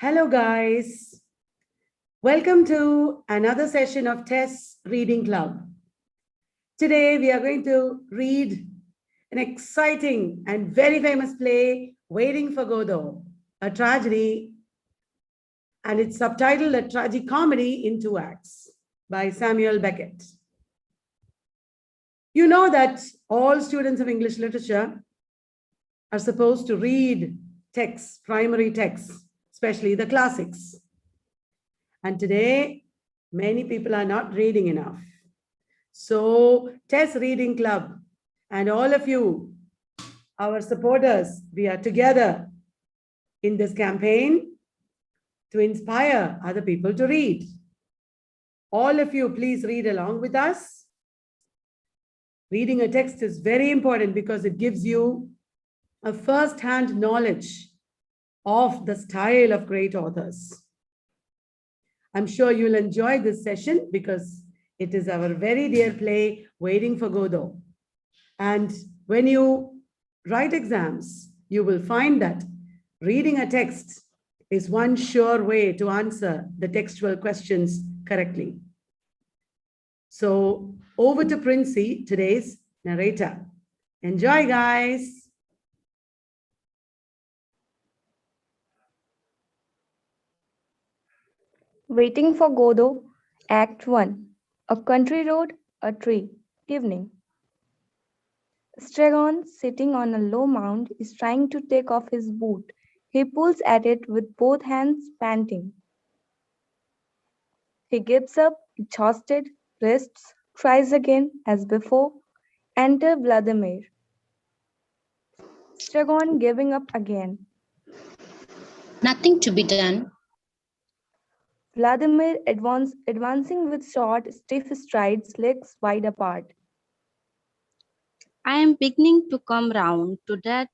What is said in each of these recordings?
Hello, guys. Welcome to another session of Tess Reading Club. Today, we are going to read an exciting and very famous play, Waiting for Godot, a tragedy, and it's subtitled A Tragicomedy in Two Acts by Samuel Beckett. You know that all students of English literature are supposed to read texts, primary texts, especially the classics. And today, many people are not reading enough. So, Tess Reading Club and all of you, our supporters, we are together in this campaign to inspire other people to read. All of you, please read along with us. Reading a text is very important because it gives you a first-hand knowledge of the style of great authors. I'm sure you'll enjoy this session because it is our very dear play, Waiting for Godot. And when you write exams, you will find that reading a text is one sure way to answer the textual questions correctly. So over to Princey, today's narrator. Enjoy, guys. Waiting for Godot, Act 1. A country road, a tree. Evening. Estragon, sitting on a low mound, is trying to take off his boot. He pulls at it with both hands, panting. He gives up, exhausted, rests, tries again, as before. Enter Vladimir. Estragon giving up again. Nothing to be done. Vladimir advancing with short, stiff strides, legs wide apart. I am beginning to come round to that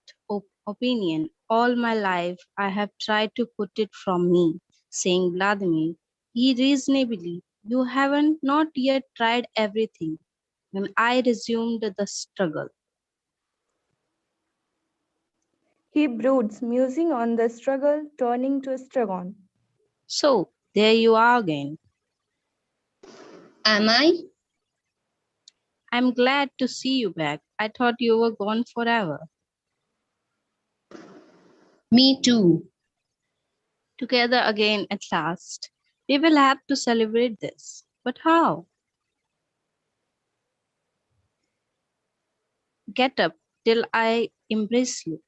opinion. All my life I have tried to put it from me, saying Vladimir, reasonably, you haven't not yet tried everything. When I resumed the struggle. He broods, musing on the struggle, turning to Estragon. So, there you are again. Am I? I'm glad to see you back. I thought you were gone forever. Me too. Together again at last. We will have to celebrate this. But how? Get up till I embrace you.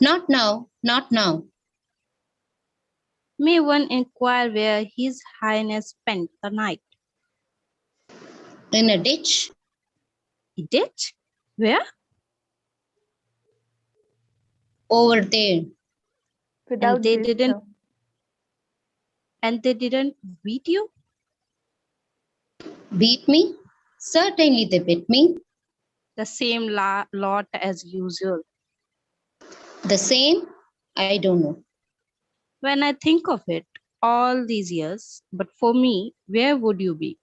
Not now, not now. May one inquire where His Highness spent the night? In a ditch? A ditch? Where? Over there. Without And they gesture. didn't beat you? Beat me? Certainly they beat me. The same lot as usual. The same? I don't know. When I think of it, all these years, but for me, where would you be?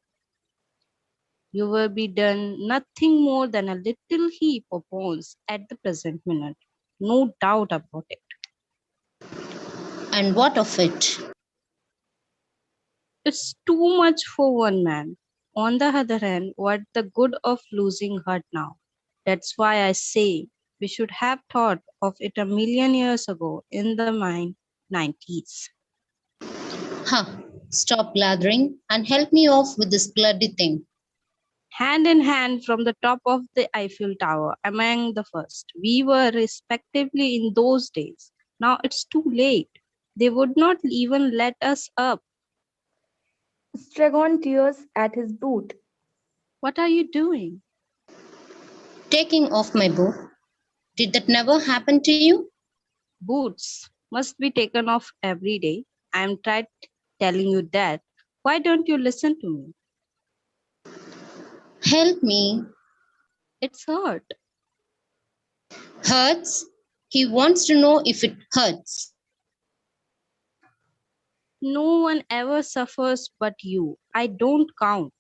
You will be done nothing more than a little heap of bones at the present minute. No doubt about it. And what of it? It's too much for one man. On the other hand, what the good of losing her now? That's why I say we should have thought of it a million years ago in the 90s. Huh. Stop blathering and help me off with this bloody thing. Hand in hand from the top of the Eiffel Tower, among the first. We were respectively in those days. Now it's too late. They would not even let us up. Estragon tears at his boot. What are you doing? Taking off my boot. Did that never happen to you? Boots must be taken off every day. I am tried telling you that. Why don't you listen to me? Help me. It's hurt. Hurts? He wants to know if it hurts. No one ever suffers but you. I don't count.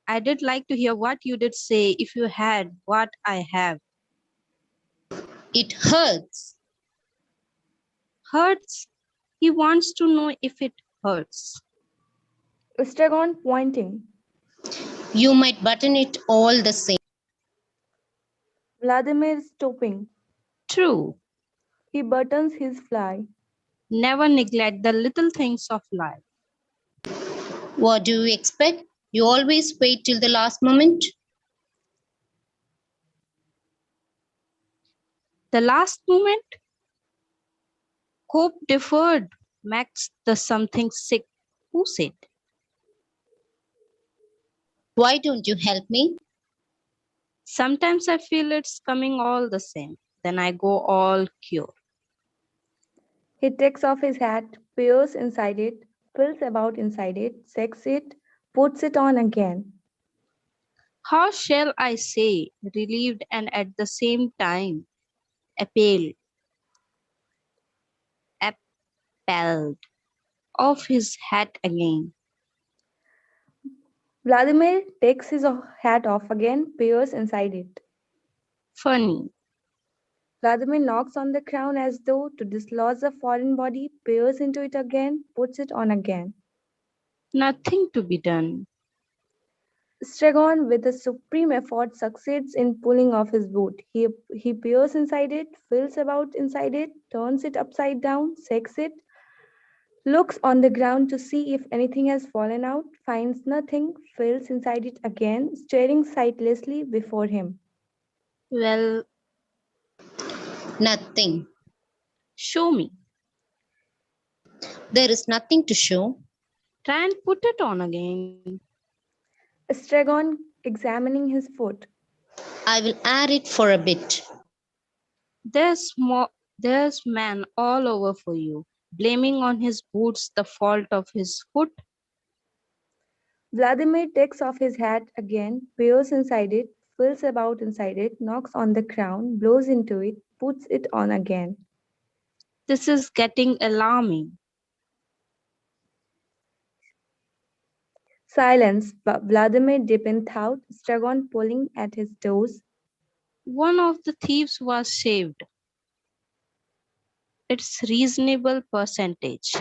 I did like to hear what you did say if you had what I have. It hurts. Hurts? He wants to know if it hurts. Estragon pointing. You might button it all the same. Vladimir stopping. True. He buttons his fly. Never neglect the little things of life. What do you expect? You always wait till the last moment? The last moment? Hope deferred makes the something sick. Who said? Why don't you help me? Sometimes I feel it's coming all the same. Then I go all cure. He takes off his hat, peers inside it, feels about inside it, checks it, puts it on again. How shall I say, relieved and at the same time appalled, appalled, off his hat again. Vladimir takes his hat off again, peers inside it. Funny. Vladimir knocks on the crown as though to dislodge the foreign body, peers into it again, puts it on again. Nothing to be done. Estragon, with a supreme effort, succeeds in pulling off his boot. He peers inside it, feels about inside it, turns it upside down, checks it, looks on the ground to see if anything has fallen out, finds nothing, feels inside it again, staring sightlessly before him. Well, Nothing. show me. There is nothing to show. Try and put it on again. Estragon examining his foot. I will air it for a bit. There's man all over for you, blaming on his boots the fault of his foot. Vladimir takes off his hat again, peers inside it, feels about inside it, knocks on the crown, blows into it, puts it on again. This is getting alarming. Silence. Vladimir deep in thought, Estragon pulling at his toes. One of the thieves was saved. It's reasonable percentage.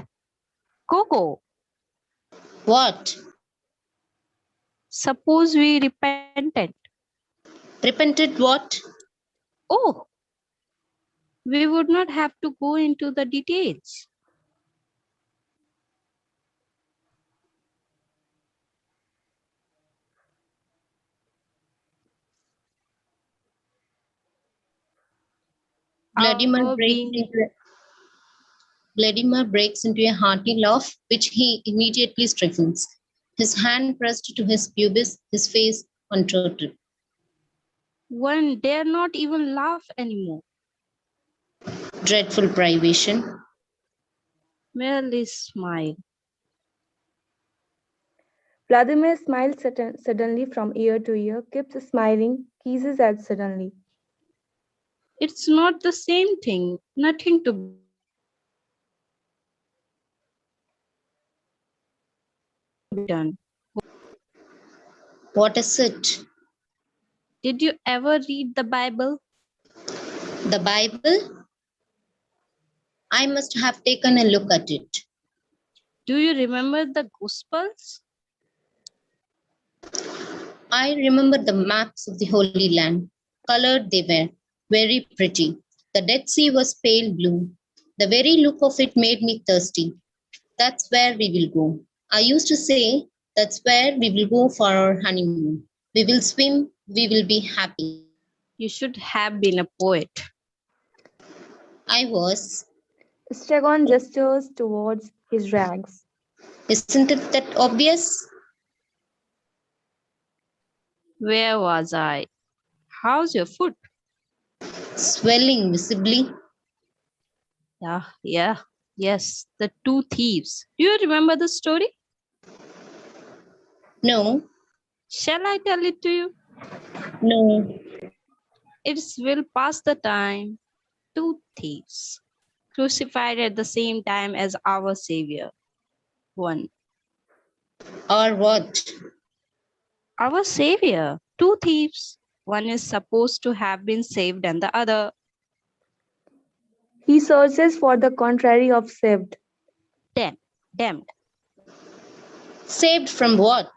Coco, What? suppose we repented. Repented what? Oh, we would not have to go into the details. Vladimir Our breaks being into Vladimir breaks into a hearty laugh, which he immediately stiffens. His hand pressed to his pubis, his face contorted. one dare not even laugh anymore, Dreadful privation. merely smile. Vladimir smiles suddenly from ear to ear, keeps smiling, kisses as suddenly. It's not the same thing, nothing to be done. What is it? Did you ever read the Bible? The Bible? I must have taken a look at it. Do you remember the Gospels? I remember the maps of the Holy Land. Colored they were, very pretty. The Dead Sea was pale blue. The very look of it made me thirsty. That's where we will go. I used to say, that's where we will go for our honeymoon. We will swim, we will be happy. You should have been a poet. I was. Estragon gestures towards his rags. Isn't it that obvious? Where was I? How's your foot? Swelling visibly. Yes, the two thieves. Do you remember the story? No, Shall I tell it to you? no. It will pass the time. Two thieves, crucified at the same time as our Savior. One. Or what? Our Savior. Two thieves. One is supposed to have been saved and the other. He searches for the contrary of saved. Damned. Saved from what?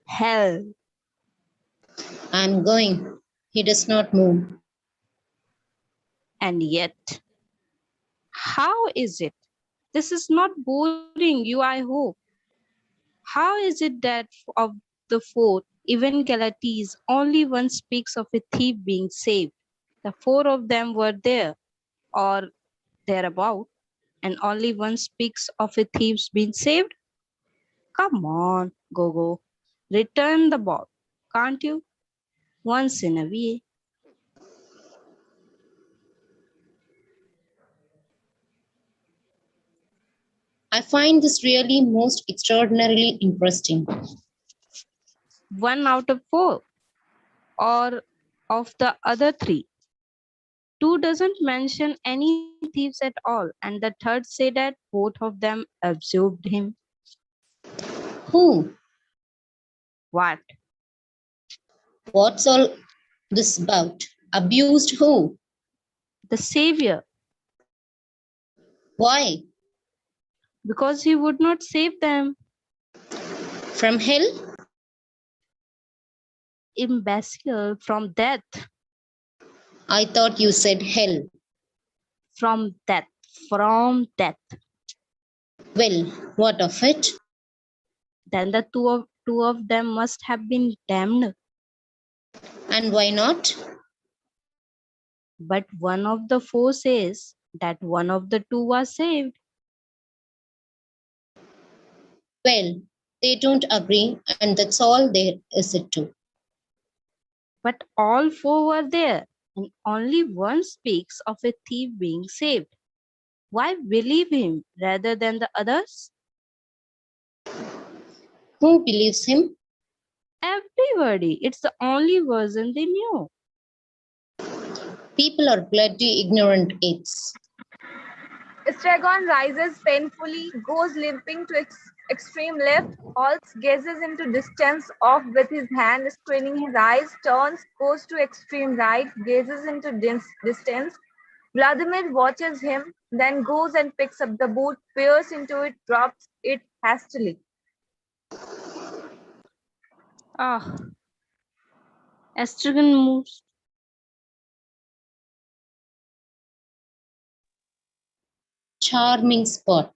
Hell. I'm going. He does not move. And yet, how is it? This is not boring you, I hope. How is it that of the four, even Galates, only one speaks of a thief being saved? The four of them were there or thereabout, and only one speaks of a thief being saved? Come on, Gogo. Return the ball, can't you? Once in a way. I find this really most extraordinarily interesting. 1 out of 4, or of the other 3. 2 doesn't mention any thieves at all, and the third say that both of them absorbed him. Who? What? What's all this about? Abused who? The Savior, Why? because he would not save them. From hell? Imbecile, from death, I thought you said hell. from death, from death. Well, what of it? Then the two of them must have been damned. And why not? But one of the 4 says that one of the 2 was saved. Well, they don't agree, and that's all there is it to. But all 4 were there, and only one speaks of a thief being saved. Why believe him rather than the others? Who believes him? Everybody. It's the only version they knew. People are bloody ignorant apes. Estragon rises painfully, goes limping to extreme left, halts, gazes into distance off with his hand, screening his eyes, turns, goes to extreme right, gazes into distance. Vladimir watches him, then goes and picks up the boot, peers into it, drops it hastily. Ah, Estragon moves. Charming spot.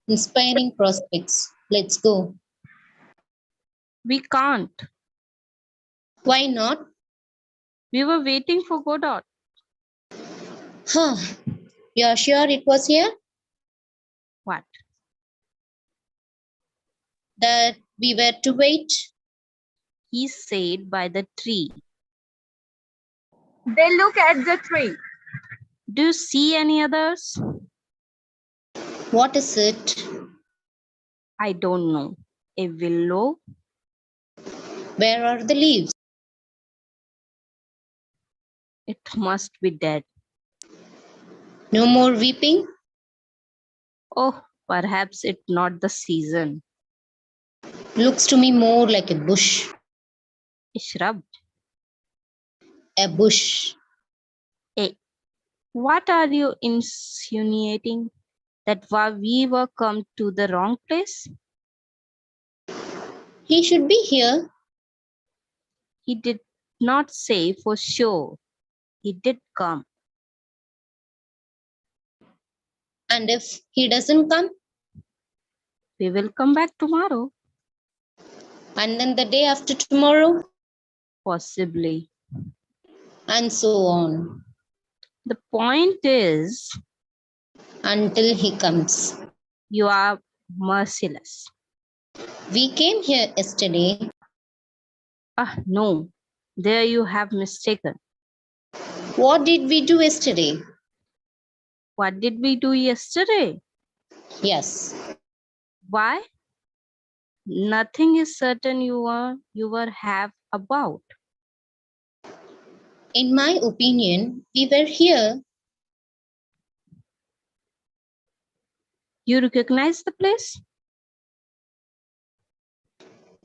Inspiring prospects. Let's go. We can't. Why not? We were waiting for Godot. Huh. You're sure it was here? What? That we were to wait? He said by the tree. They look at the tree. Do you see any others? What is it? I don't know. A willow? Where are the leaves? It must be dead. No more weeping? Oh, perhaps it's not the season. Looks to me more like a bush. A shrub. A bush. Hey, what are you insinuating? That we were come to the wrong place? He should be here. He did not say for sure. He did come. And if he doesn't come? We will come back tomorrow. And then the day after tomorrow? Possibly. And so on. The point is, Until he comes. you are merciless. We came here yesterday. Ah, no. There you have mistaken. What did we do yesterday? What did we do yesterday? Yes. Why? Nothing is certain you were have about. In my opinion, we were here. You recognize the place?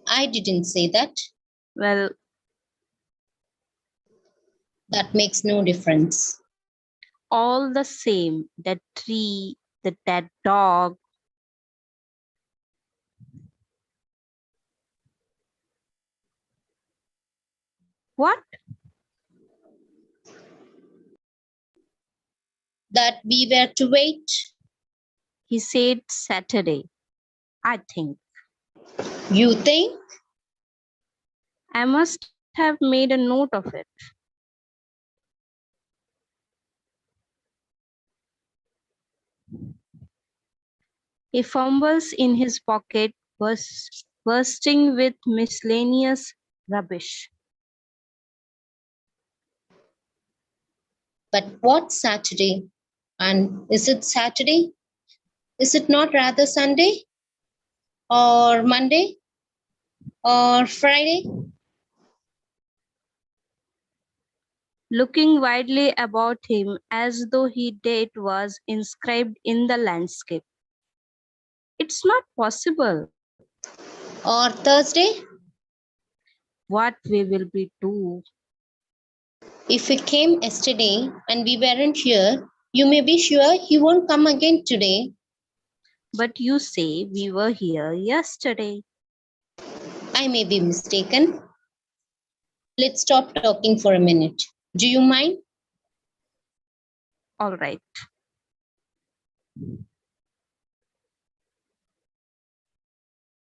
I didn't say that. Well, That makes no difference. All the same, that tree, that dog. What? That we were to wait. He said Saturday, I think. You think? I must have made a note of it. He fumbles in his pocket, bursting with miscellaneous rubbish. But what Saturday? And is it Saturday? Is it not rather Sunday? Or Monday? Or Friday? Looking widely about him as though his date was inscribed in the landscape. It's not possible. Or Thursday? What we will be do? If he came yesterday and we weren't here, you may be sure he won't come again today. But you say we were here yesterday. I may be mistaken. Let's stop talking for a minute. Do you mind? All right.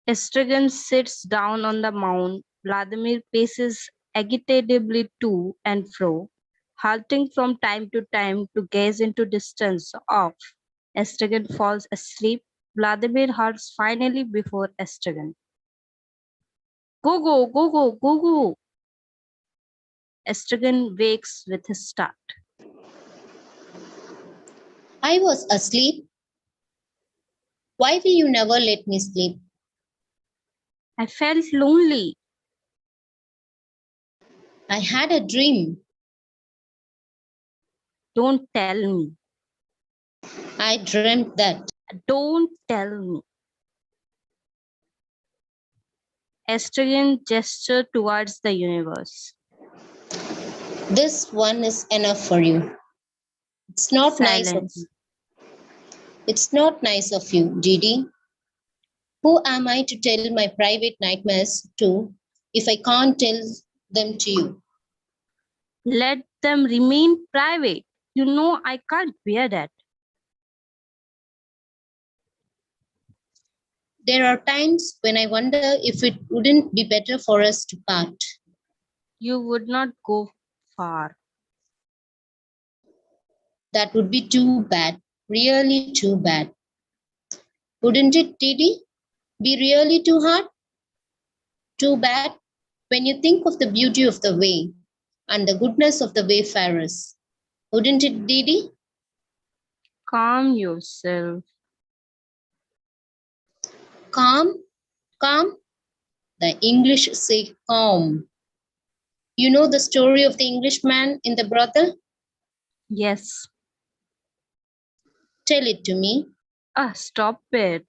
Estragon sits down on the mound. Vladimir paces agitatedly to and fro, halting from time to time to gaze into distance off. Estragon falls asleep. Vladimir halts finally before Estragon. Go, go, go, go, go, go. Estragon wakes with a start. I was asleep. Why will you never let me sleep? I felt lonely. I had a dream. Don't tell me. I dreamt that. Don't tell me. Estragon gestured towards the universe. This one is enough for you. It's not nice of Silence. you. It's not nice of you, Didi. Who am I to tell my private nightmares to if I can't tell them to you? Let them remain private. You know I can't bear that. There are times when I wonder if it wouldn't be better for us to part. You would not go far. That would be too bad, really too bad. Wouldn't it, Didi? Be really too hard? Too bad? When you think of the beauty of the way and the goodness of the wayfarers, wouldn't it, Didi? Calm yourself. Calm? Calm? The English say calm. You know the story of the Englishman in the brothel? Yes. Tell it to me. Stop it.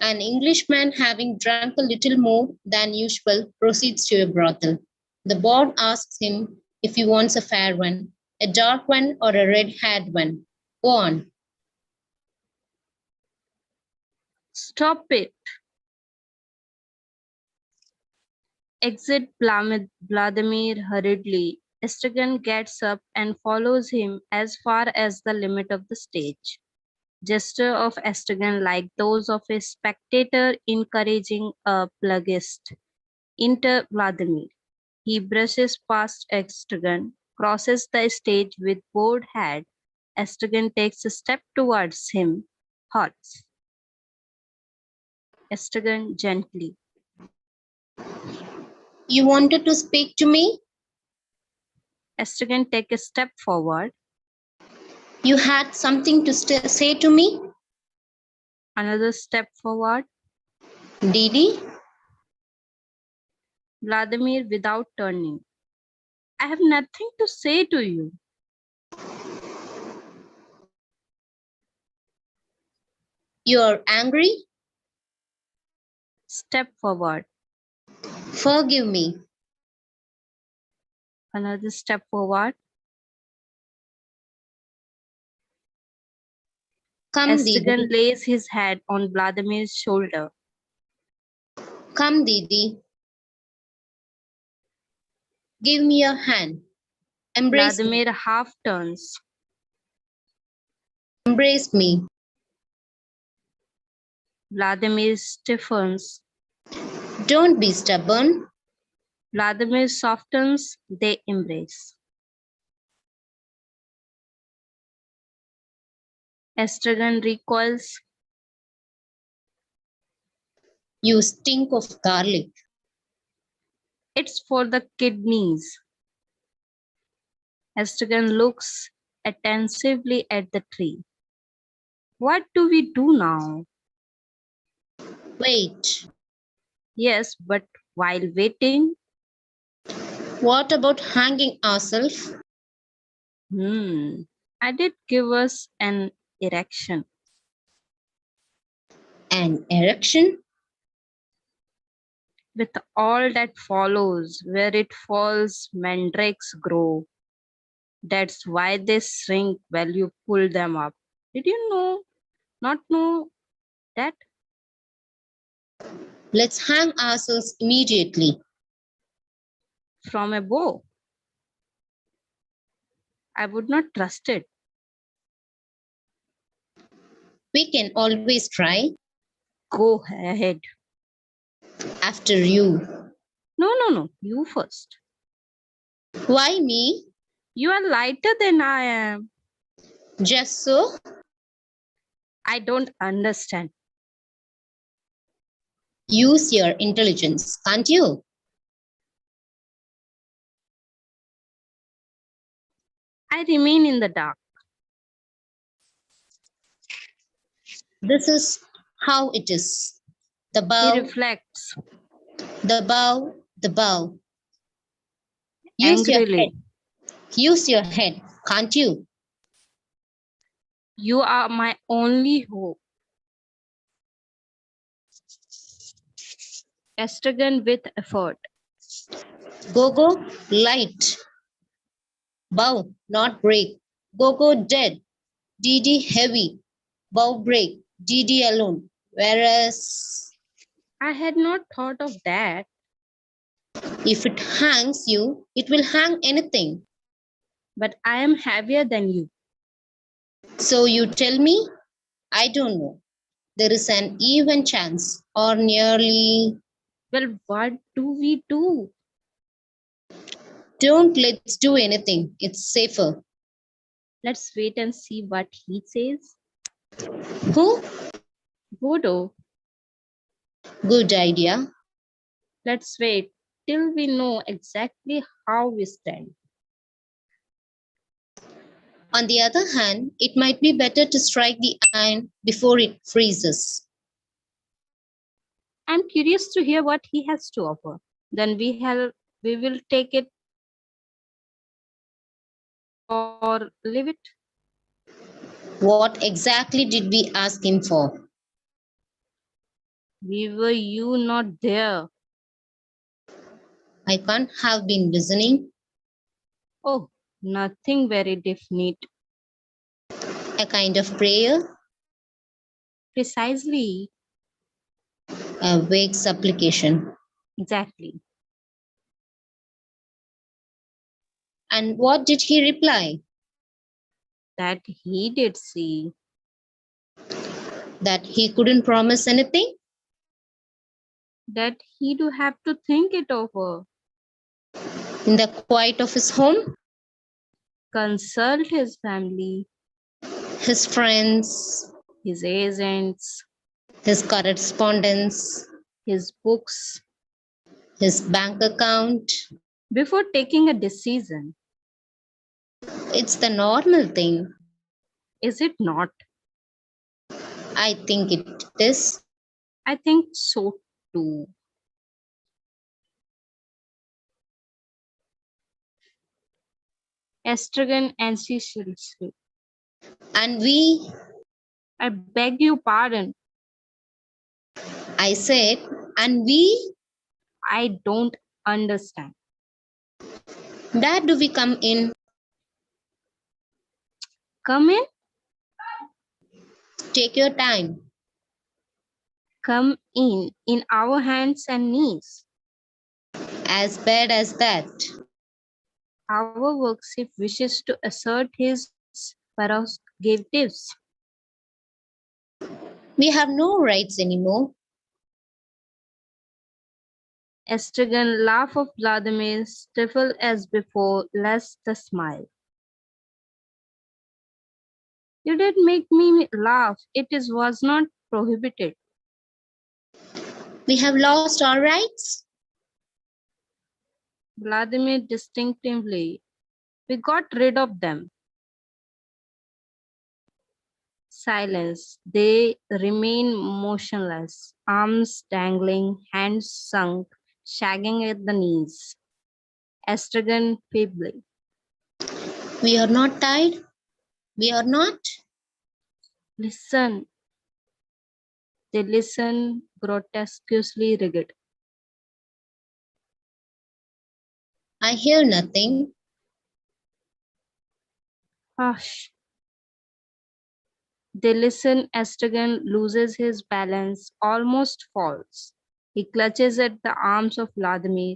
An Englishman, having drunk a little more than usual, proceeds to a brothel. The board asks him if he wants a fair one, a dark one, or a red-haired one. Go on. Stop it. Exit Vladimir hurriedly. Estragon gets up and follows him as far as the limit of the stage. Gesture of Estragon like those of a spectator encouraging a plaguist. Enter Vladimir. He brushes past Estragon, crosses the stage with bowed head. Estragon takes a step towards him, halts. Estragon gently. You wanted to speak to me? Estragon takes a step forward. You had something to say to me? Another step forward. Didi? Vladimir without turning. I have nothing to say to you. You're angry? Step forward. Forgive me. Another step forward. Come, Didi. Estragon lays his head on Vladimir's shoulder. Come, Didi. Give me your hand. Embrace me. Vladimir half turns. Embrace me. Vladimir stiffens. Don't be stubborn. Vladimir softens. They embrace. Estragon recoils. You stink of garlic. It's for the kidneys. Estragon looks attentively at the tree. What do we do now? Wait. Yes, but while waiting, What about hanging ourselves? I did give us an erection. An erection? With all that follows, where it falls, mandrakes grow. That's why they shrink while you pull them up. Did you not know that? Let's hang ourselves immediately. From a bow? I would not trust it. We can always try. Go ahead. After you. No, you first. Why me? You are lighter than I am. Just so? I don't understand. Use your intelligence, can't you? I remain in the dark. This is how it is. The He bow, reflects the bow, the bow. Use your head. angrily. Use your head, can't you? You are my only hope. Estragon with effort. Go, light. Bow, not break. Go, dead. DD heavy. Bow break. DD alone. Whereas I had not thought of that. if it hangs you, it will hang anything. But I am heavier than you. So you tell me? I don't know. There is an even chance or nearly. Well, what do we do? Don't let's do anything. It's safer. Let's wait and see what he says. Who? Godot, Good idea. let's wait till we know exactly how we stand. On the other hand, it might be better to strike the iron before it freezes. I'm curious to hear what he has to offer. Then we will take it or leave it. What exactly did we ask him for? Were you not there? I can't have been listening. Oh, nothing very definite. A kind of prayer, Precisely. a vague supplication. Exactly. And what did he reply? That he did see. That he couldn't promise anything? That he do have to think it over. In the quiet of his home? Consult his family, His friends? his agents, His correspondence? his books, His bank account? before taking a decision. It's the normal thing. Is it not? I think it is. I think so too. Estragon anxiously. And we, I beg your pardon. I said, and we, I don't understand. Dad, do we come in? Come in, Take your time. come in our hands and knees. As bad as that. Our worship wishes to assert his prerogatives. We have no rights anymore. Estragon laugh of Vladimir stifled as before, less the smile. You did make me laugh. Was not prohibited. We have lost our rights. Vladimir distinctively. We got rid of them. Silence. They remain motionless, arms dangling, hands sunk, shagging at the knees. Estragon feebly. We are not tied. We are not. Listen. They listen, grotesquely rigid. I hear nothing. Hush. They listen. Estragon loses his balance, almost falls. He clutches at the arms of Vladimir,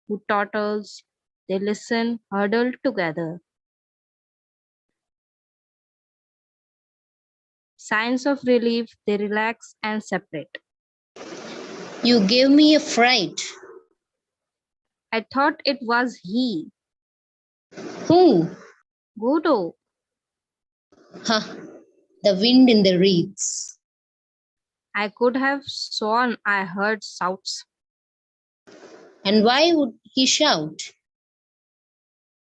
who totters. They listen, huddled together. Signs of relief, they relax and separate. You gave me a fright. I thought it was he, Who? Godot. Huh. The wind in the reeds. I could have sworn I heard shouts. And why would he shout?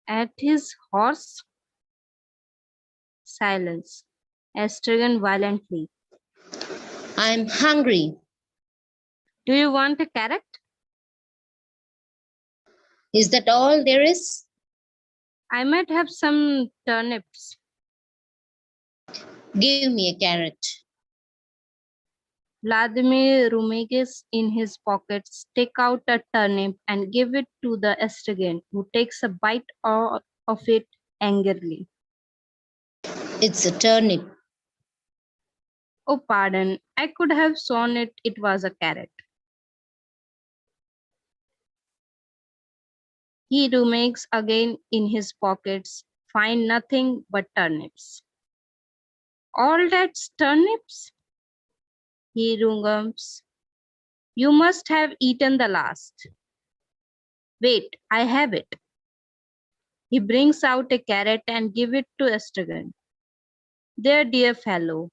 At his horse? Silence. Estragon violently. I'm hungry. Do you want a carrot? Is that all there is? I might have some turnips. Give me a carrot. Vladimir rummaged in his pockets, take out a turnip and give it to the Estragon, who takes a bite of it angrily. It's a turnip. Oh, pardon. I could have sworn it was a carrot. He rummaged again in his pockets, find nothing but turnips. All that's turnips? He rummaged. You must have eaten the last. Wait, I have it. He brings out a carrot and gives it to Estragon. There, dear fellow.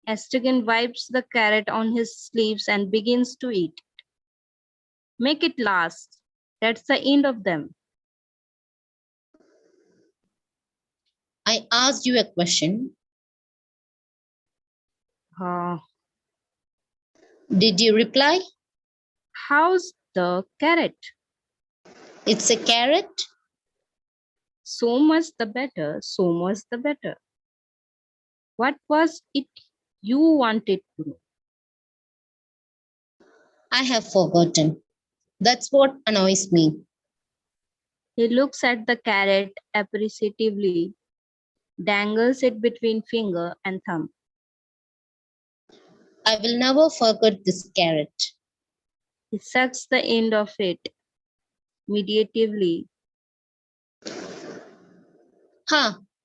Estragon wipes the carrot on his sleeves and begins to eat. Make it last. That's the end of them. I asked you a question. Did you reply? How's the carrot? It's a carrot. So much the better, so much the better. What was it you wanted to know? I have forgotten. That's what annoys me. He looks at the carrot appreciatively, dangles it between finger and thumb. I will never forget this carrot. He sucks the end of it meditatively.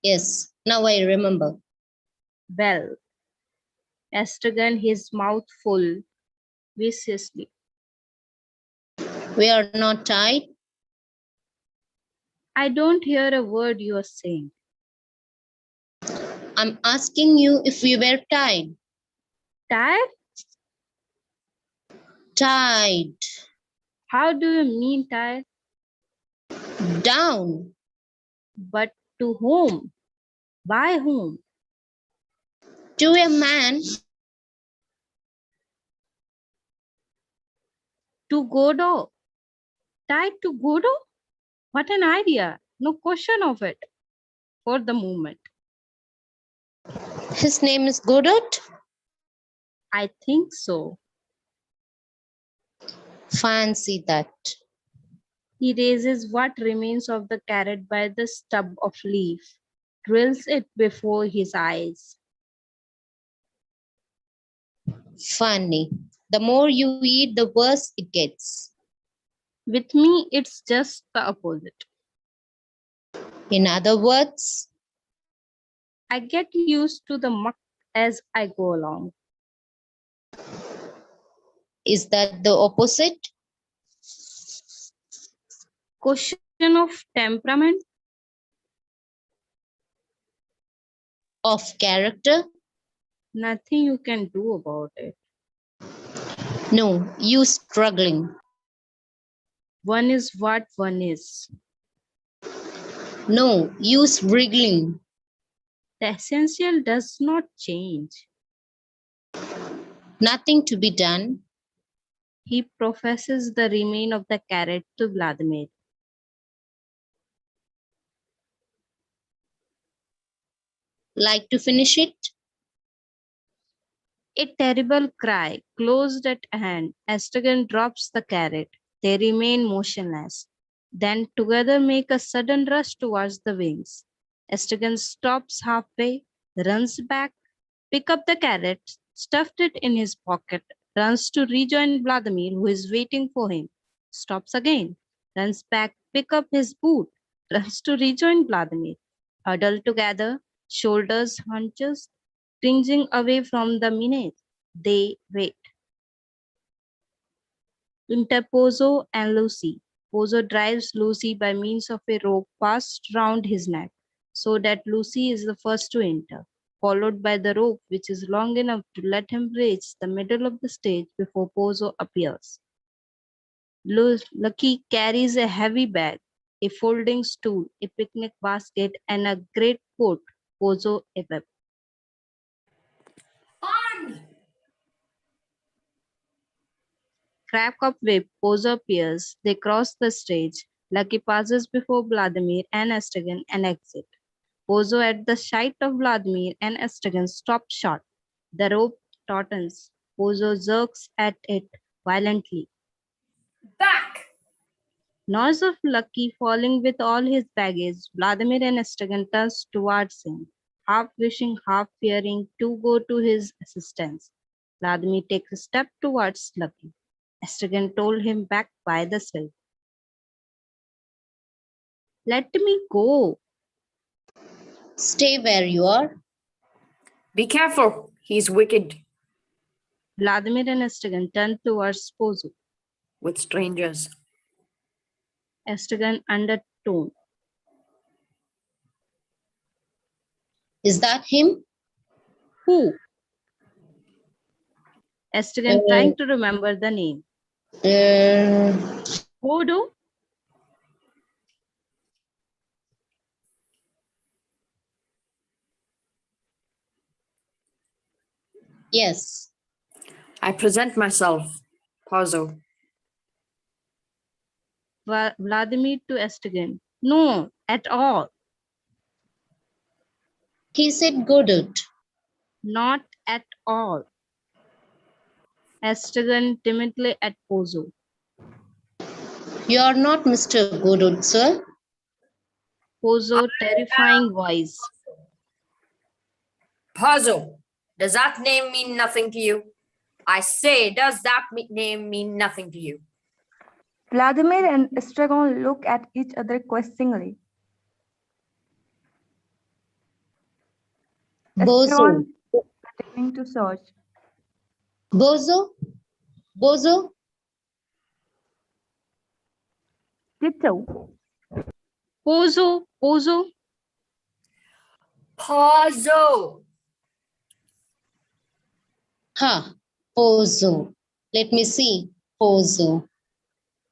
Yes, now I remember. Well, Estragon, his mouth full, viciously. We are not tied. I don't hear a word you are saying. I'm asking you if we were tied. Tired? Tied. How do you mean tired? Down. But to whom? By whom? To a man. To Godot. Tied to Godot? What an idea. No question of it for the moment. His name is Godot. I think so. Fancy that. He raises what remains of the carrot by the stub of leaf, drills it before his eyes. Funny. The more you eat, the worse it gets. With me, it's just the opposite. In other words, I get used to the muck as I go along. is that the opposite? Question of temperament? Of character? Nothing you can do about it. No, you struggling. One is what one is. No, you wriggling. The essential does not change. Nothing to be done. He professes the remain of the carrot to Vladimir. Like to finish it? A terrible cry, closed at hand. Estragon drops the carrot. They remain motionless. Then together make a sudden rush towards the wings. Estragon stops halfway, runs back, pick up the carrot, stuffed it in his pocket, runs to rejoin Vladimir, who is waiting for him. Stops again, runs back, pick up his boot, runs to rejoin Vladimir. Huddled together, shoulders hunches, cringing away from the menace. They wait. Enter Pozzo and Lucy. Pozzo drives Lucy by means of a rope passed round his neck, so that Lucy is the first to enter, followed by the rope which is long enough to let him reach the middle of the stage before Pozzo appears. Lucky carries a heavy bag, a folding stool, a picnic basket, and a great coat. Pozzo a whip. Crack up whip, Pozzo appears. They cross the stage. Lucky passes before Vladimir and Estragon and exit. Pozzo at the sight of Vladimir and Estragon stops short. The rope tautens. Pozzo jerks at it violently. Back! Noise of Lucky falling with all his baggage. Vladimir and Estragon turns towards him, half wishing, half fearing to go to his assistance. Vladimir takes a step towards Lucky. Estragon told him back by the silk. Let me go. Stay where you are. Be careful, he's wicked Vladimir and Estragon turned towards Pozzo. with strangers. Estragon undertone. Is that him? Who? Estragon Uh, trying to remember the name. Godot? Yes. I present myself, Pozzo. Vladimir to Estragon. No, at all. He said Godot. Not at all. Estragon timidly at Pozzo. You are not Mr. Godot, sir. Pozzo, terrifying voice. Pozzo, does that name mean nothing to you? I say, does that name mean nothing to you? Vladimir and Estragon look at each other questioningly. Bozo. Estragon continuing to search. Bozo? Bozo? Ditto. Pozzo, Pozzo. Pozzo! Ha. Pozzo. Let me see. Pozzo.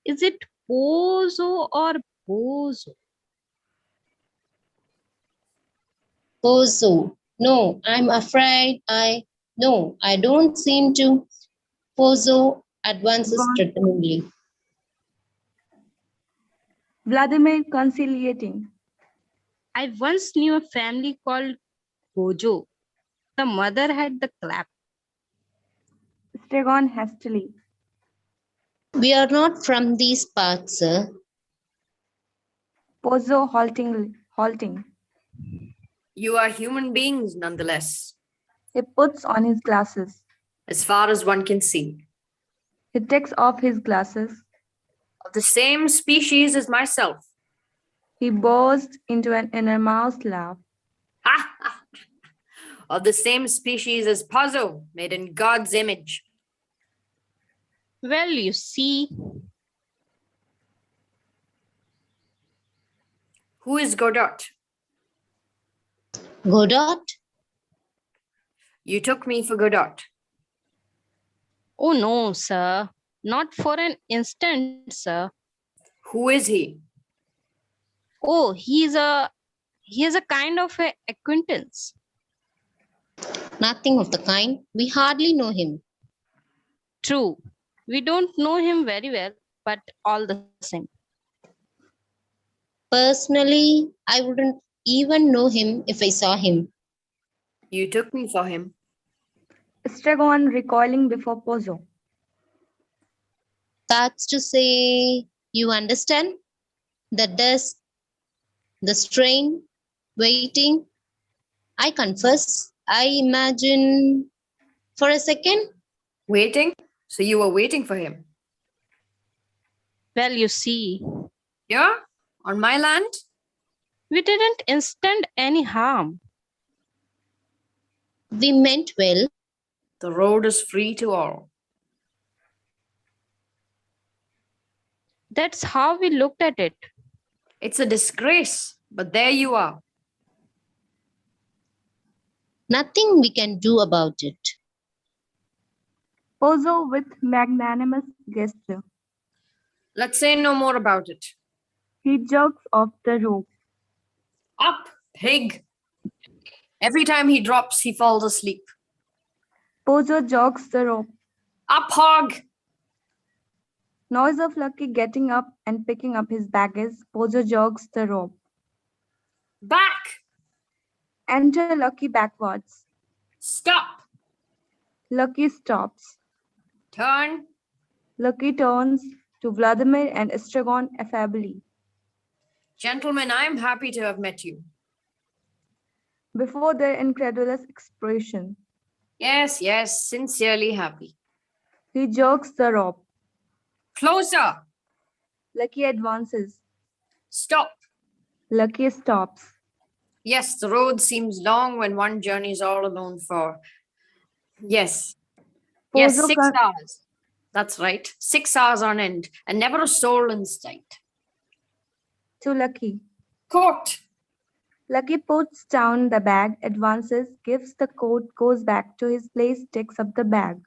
Is it Pozzo or Bozo? Pozzo. No, I'm afraid No, I don't seem to. Pozzo advances threateningly. Vladimir conciliating. I once knew a family called Gojo. The mother had the clap. Estragon hastily. We are not from these parts, sir. Pozzo halting. You are human beings nonetheless, He puts on his glasses. as far as one can see, He takes off his glasses. of the same species as myself. He bursts into an enormous laugh. Ha! Ha! Of the same species as Pozzo, made in God's image. Well, you see, Who is Godot? Godot? You took me for Godot. oh no, sir, not for an instant, sir. Who is he? Oh, he is a kind of a acquaintance. Nothing of the kind. We hardly know him. True, we don't know him very well, but all the same. Personally, I wouldn't even know him if I saw him. You took me for him. Estragon recoiling before Pozzo. That's to say, you understand? The dust, the strain, waiting. I confess, I imagine for a second. Waiting? So you were waiting for him? Well, you see, Yeah? On my land? we didn't intend any harm. We meant well. The road is free to all. That's how we looked at it. It's a disgrace, but there you are. Nothing we can do about it. Pozzo with magnanimous gesture. Let's say no more about it. He jerks off the rope. Up, pig! Every time he drops, he falls asleep. Pozzo jogs the rope. Up, hog! Noise of Lucky getting up and picking up his baggage. Pozzo jogs the rope. Back! Enter Lucky backwards. Stop! Lucky stops. Turn. Lucky turns to Vladimir and Estragon affably. Gentlemen, I am happy to have met you. Before their incredulous expression, Yes, yes, sincerely happy. he jerks the rope. Closer! Lucky advances. Stop! Lucky stops. Yes, the road seems long when one journeys all alone for... Yes. Yes, Pozzo 6 hours. That's right. 6 hours on end, and never a soul in sight. to Lucky. Court! Lucky puts down the bag, advances, gives the coat, goes back to his place, takes up the bag.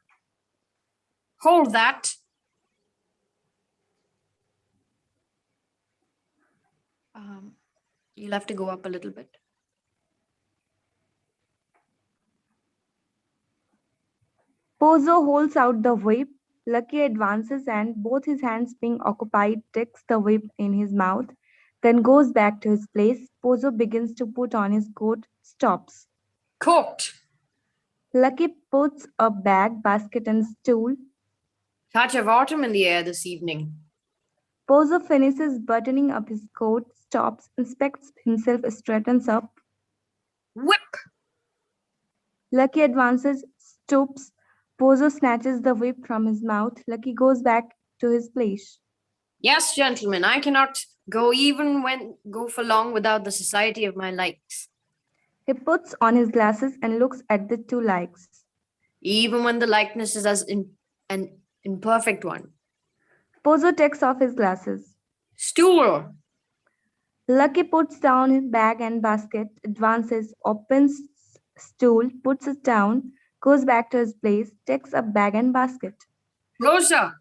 Hold that. You'll have to go up a little bit. Pozzo holds out the whip. Lucky advances and, both his hands being occupied, takes the whip in his mouth, then goes back to his place. Pozzo begins to put on his coat, stops. Court! Lucky puts a bag, basket, and stool. Touch of autumn in the air this evening. Pozzo finishes buttoning up his coat, stops, inspects himself, straightens up. Whip! Lucky advances, stoops. Pozzo snatches the whip from his mouth. Lucky goes back to his place. Yes, gentlemen, I cannot go for long without the society of my likes. He puts on his glasses and looks at the two likes. Even when the likeness is an imperfect one. Pozzo takes off his glasses. Stool! Lucky puts down his bag and basket, advances, opens stool, puts it down, goes back to his place, takes up bag and basket. Closer!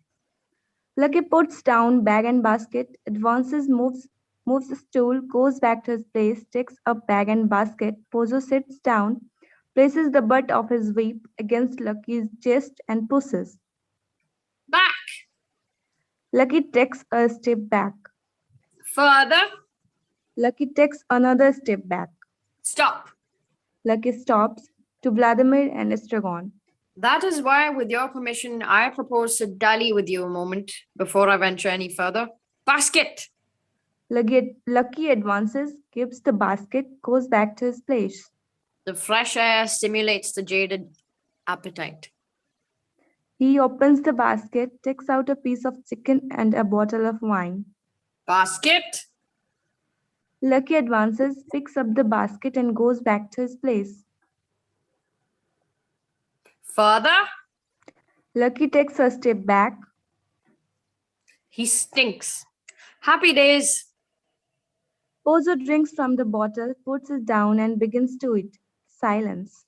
Lucky puts down bag and basket, advances, moves the stool, goes back to his place, takes up bag and basket. Pozzo sits down, places the butt of his whip against Lucky's chest and pushes. Back! Lucky takes a step back. Further! Lucky takes another step back. Stop! Lucky stops to Vladimir and Estragon. That is why, with your permission, I propose to dally with you a moment before I venture any further. Basket! Lucky advances, gives the basket, goes back to his place. The fresh air stimulates the jaded appetite. He opens the basket, takes out a piece of chicken and a bottle of wine. Basket! Lucky advances, picks up the basket and goes back to his place. Further, Lucky takes a step back. he stinks. Happy days. Pozzo drinks from the bottle, puts it down and begins to eat. Silence.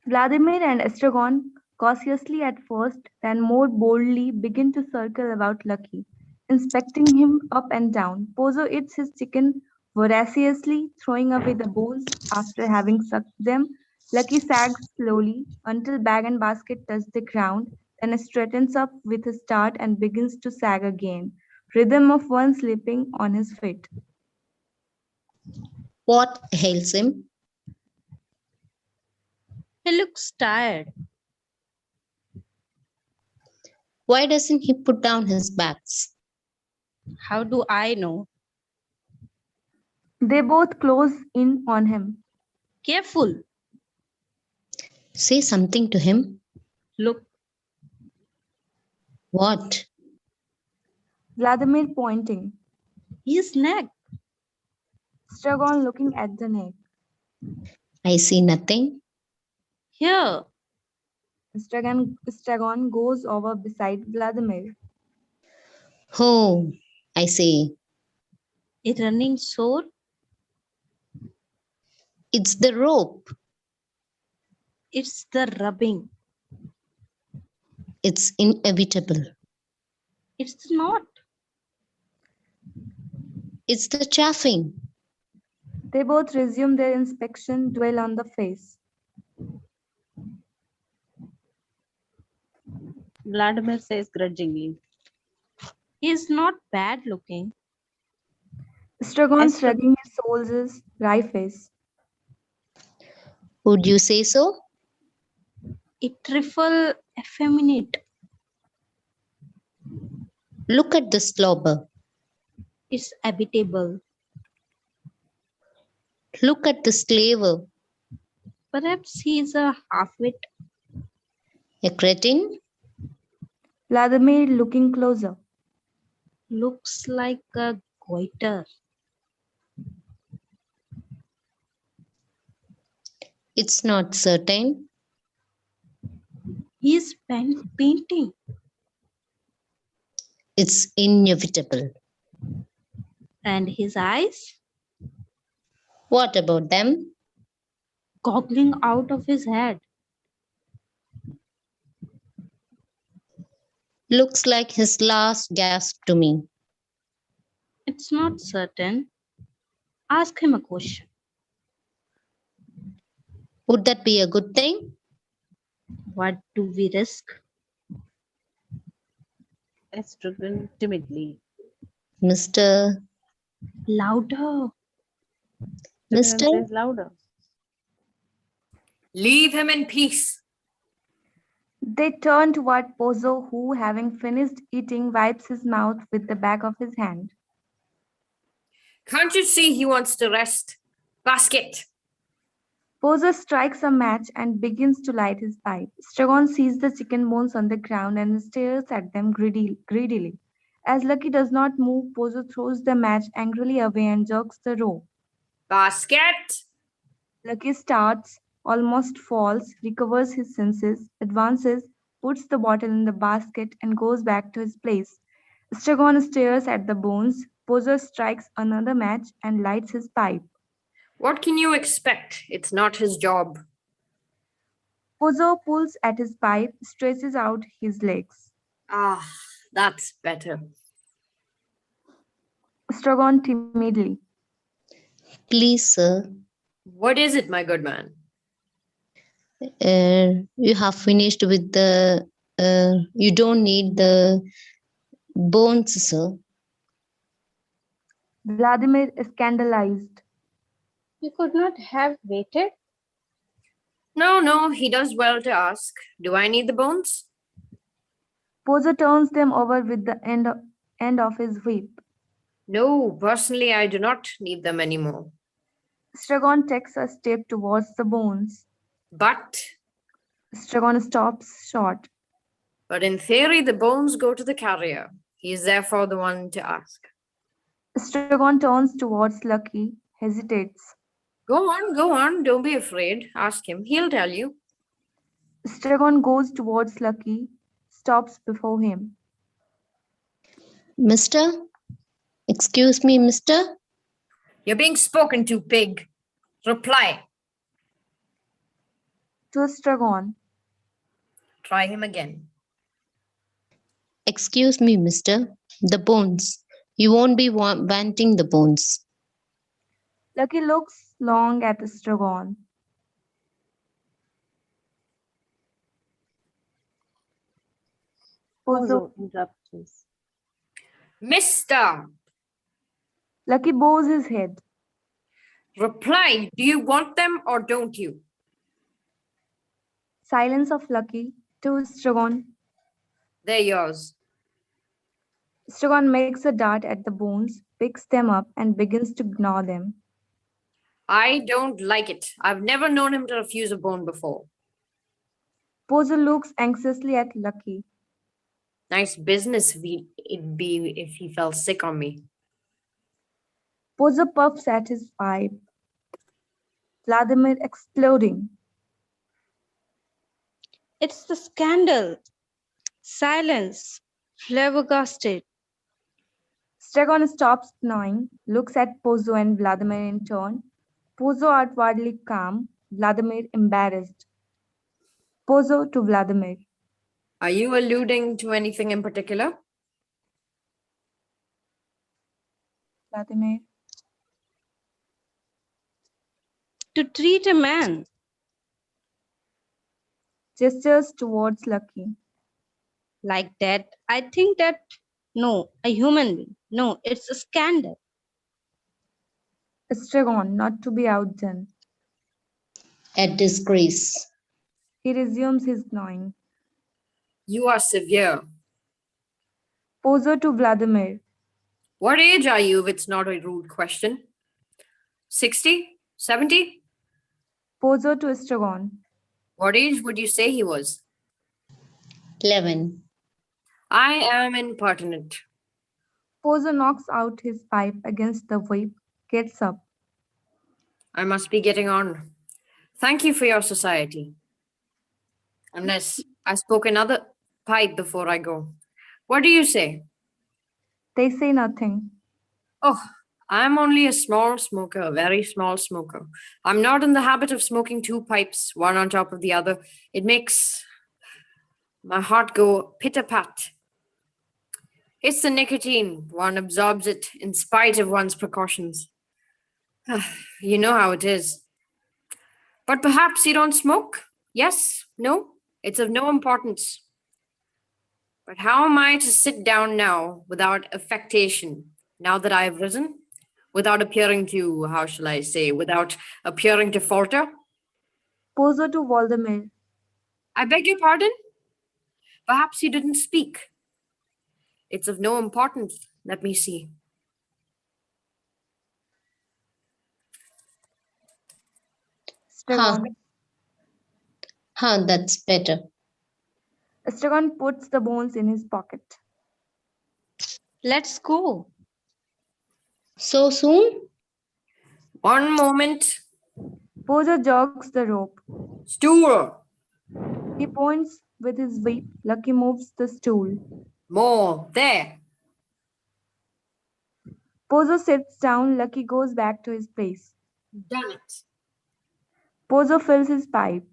Vladimir and Estragon, cautiously at first, then more boldly, begin to circle about Lucky, inspecting him up and down. Pozzo eats his chicken voraciously, throwing away the bones after having sucked them. Lucky sags slowly until bag and basket touch the ground, then straightens up with a start and begins to sag again, rhythm of one slipping on his feet. What ails him? He looks tired. Why doesn't he put down his bags? How do I know? They both close in on him. Careful. Say something to him. Look, What? Vladimir pointing. his neck. Stragon looking at the neck. I see nothing. Here. Stragon goes over beside Vladimir. Oh, I see. A running sore. It's the rope. It's the rubbing. It's inevitable. It's not. It's the chaffing. They both resume their inspection, dwell on the face. Vladimir says grudgingly. He is not bad looking. Stragon Esther- shrugging his shoulders, wry face. Would you say so? A trifle effeminate. Look at the slobber. It's habitable. Look at the slaver. Perhaps he is a half-wit. A cretin? Vladimir looking closer. Looks like a goiter. It's not certain. He is painting. It's inevitable. And his eyes? What about them? Goggling out of his head. Looks like his last gasp to me. It's not certain. Ask him a question. Would that be a good thing? What do we risk? Estragon timidly. Mr. Louder. Mister? Says louder. Leave him in peace. They turn toward Pozzo, who, having finished eating, wipes his mouth with the back of his hand. Can't you see he wants to rest? Basket! Pozzo strikes a match and begins to light his pipe. Stragon sees the chicken bones on the ground and stares at them greedily. As Lucky does not move, Pozzo throws the match angrily away and jerks the rope. Basket! Lucky starts, almost falls, recovers his senses, advances, puts the bottle in the basket, and goes back to his place. Stragon stares at the bones. Pozzo strikes another match and lights his pipe. What can you expect? It's not his job. Pozzo pulls at his pipe, stretches out his legs. Ah, that's better. Stragon timidly. Please, sir. What is it, my good man? You have finished with the... you don't need the bones, sir. Vladimir is scandalized. You could not have waited. No, he does well to ask. Do I need the bones? Pozzo turns them over with the end of his whip. No, personally, I do not need them anymore. Estragon takes a step towards the bones. But Estragon stops short. in theory, the bones go to the carrier. He is therefore the one to ask. Estragon turns towards Lucky, hesitates. Go on. Don't be afraid. Ask him. He'll tell you. Estragon goes towards Lucky, stops before him. Mister? Excuse me, mister? You're being spoken to, pig. Reply. To Estragon. Try him again. Excuse me, mister. The bones. You won't be wanting the bones. Lucky looks long at Estragon. Pozzo. interrupts. Mister, Lucky bows his head. reply. Do you want them or don't you? Silence of Lucky to Estragon. They're yours. Estragon makes a dart at the bones, picks them up, and begins to gnaw them. I don't like it. I've never known him to refuse a bone before. Pozzo looks anxiously at Lucky. Nice business it'd be if he fell sick on me. Pozzo puffs at his pipe. Vladimir exploding. It's the scandal. Silence. Flabbergasted. Estragon stops gnawing, looks at Pozzo and Vladimir in turn. Pozzo outwardly calm, Vladimir embarrassed. Pozzo to Vladimir. Are you alluding to anything in particular? Vladimir. To treat a man. Gestures towards Lucky. Like that, I think that, no, a human being. No, it's a scandal. Estragon, not to be outdone. A disgrace. He resumes his gnawing. You are severe. Pozzo to Vladimir. What age are you if it's not a rude question? 60? 70? Pozzo to Estragon. What age would you say he was? 11. I am impertinent. Pozzo knocks out his pipe against the whip, gets up. I must be getting on. Thank you for your society. Unless I spoke another pipe before I go. What do you say? They say nothing. Oh, I'm only a small smoker, a very small smoker. I'm not in the habit of smoking two pipes, one on top of the other. It makes my heart go pitter-pat. It's the nicotine. One absorbs it in spite of one's precautions. You know how it is. But perhaps you don't smoke? Yes? No? It's of no importance. But how am I to sit down now without affectation, now that I have risen? Without appearing to, how shall I say, without appearing to falter? Pozzo to Vladimir. I beg your pardon? Perhaps you didn't speak. It's of no importance. Let me see. Estragon. That's better. Estragon puts the bones in his pocket. Let's go. So soon? One moment. Pozzo jogs the rope. Stool. He points with his whip. Lucky moves the stool. More. There. Pozzo sits down. Lucky goes back to his place. Done it. Pozzo fills his pipe.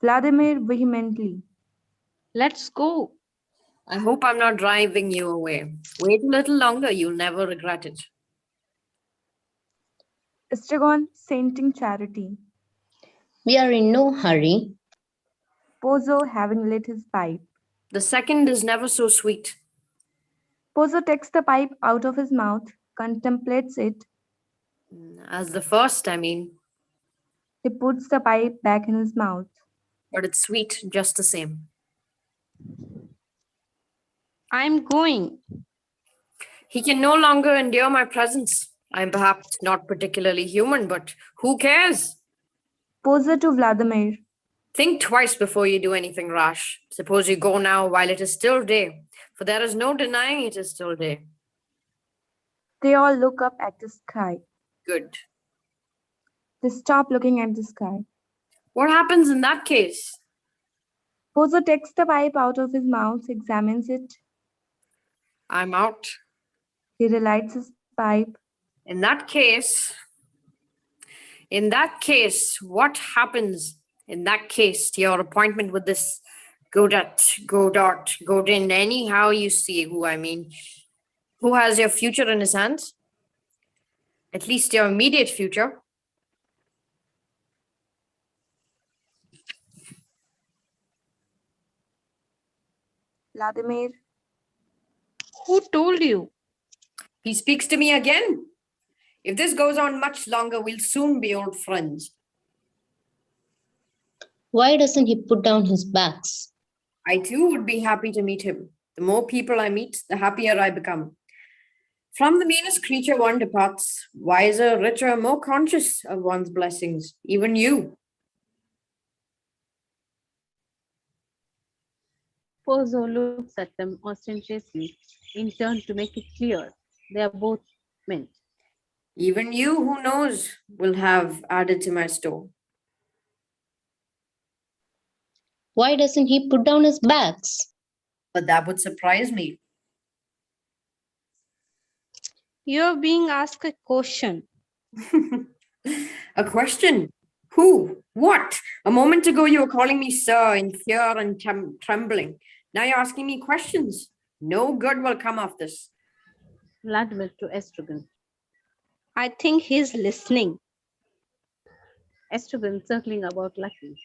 Vladimir vehemently. Let's go. I hope I'm not driving you away. Wait a little longer. You'll never regret it. Estragon sainting charity. We are in no hurry. Pozzo having lit his pipe. The second is never so sweet. Pozzo takes the pipe out of his mouth, contemplates it. As the first, I mean. He puts the pipe back in his mouth. but it's sweet just the same. I'm going. He can no longer endure my presence. I'm perhaps not particularly human, but who cares? Pozzo to Vladimir. Think twice before you do anything rash. Suppose you go now while it is still day, for there is no denying it is still day. They all look up at the sky. Good. They stop looking at the sky. What happens in that case? Pozzo takes the pipe out of his mouth, examines it. I'm out. He relights his pipe. In that case, what happens in that case to your appointment with this Godin, anyhow you see who I mean, who has your future in his hands? At least your immediate future. Vladimir. Who told you? He speaks to me again. If this goes on much longer, we'll soon be old friends. Why doesn't he put down his bags? I too would be happy to meet him. The more people I meet, the happier I become. From the meanest creature one departs, wiser, richer, more conscious of one's blessings, even you. Pozzo looks at them ostentatiously, in turn to make it clear they are both meant. Even you, who knows, will have added to my store. Why doesn't he put down his bags? But that would surprise me. You're being asked a question. A question? Who? What? A moment ago you were calling me sir in fear and trembling. Now you're asking me questions. No good will come of this. Vladimir to Estragon. I think he's listening. Estragon circling about Lucky.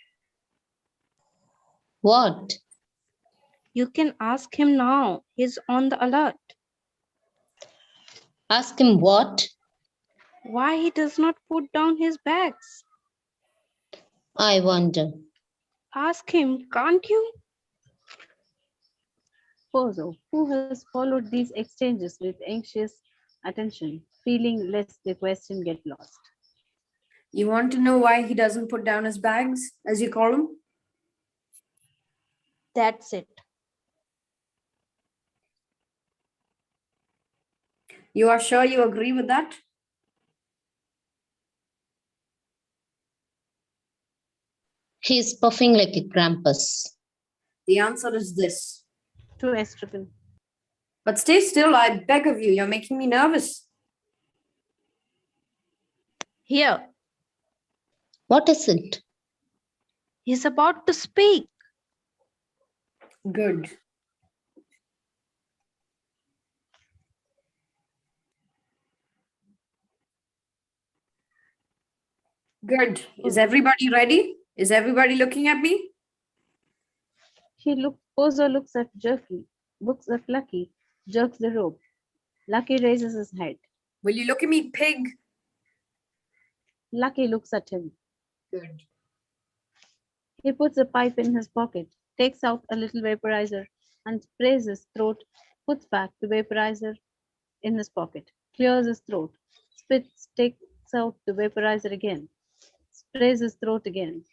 What? You can ask him now. He's on the alert. Ask him what? Why he does not put down his bags? I wonder. Ask him, can't you? Pozzo, who has followed these exchanges with anxious attention, feeling lest the question get lost. You want to know why he doesn't put down his bags, as you call them? That's it. You are sure you agree with that? He's puffing like a Krampus. The answer is this. To Estragon. But stay still, I beg of you. You're making me nervous. Here, What is it? he's about to speak. Good. Good. Is everybody ready? Is everybody looking at me? Pozzo looks at Lucky, jerks the rope. Lucky raises his head. Will you look at me, pig? Lucky looks at him. Good. He puts a pipe in his pocket, takes out a little vaporizer and sprays his throat, puts back the vaporizer in his pocket, clears his throat, spits, takes out the vaporizer again, sprays his throat again,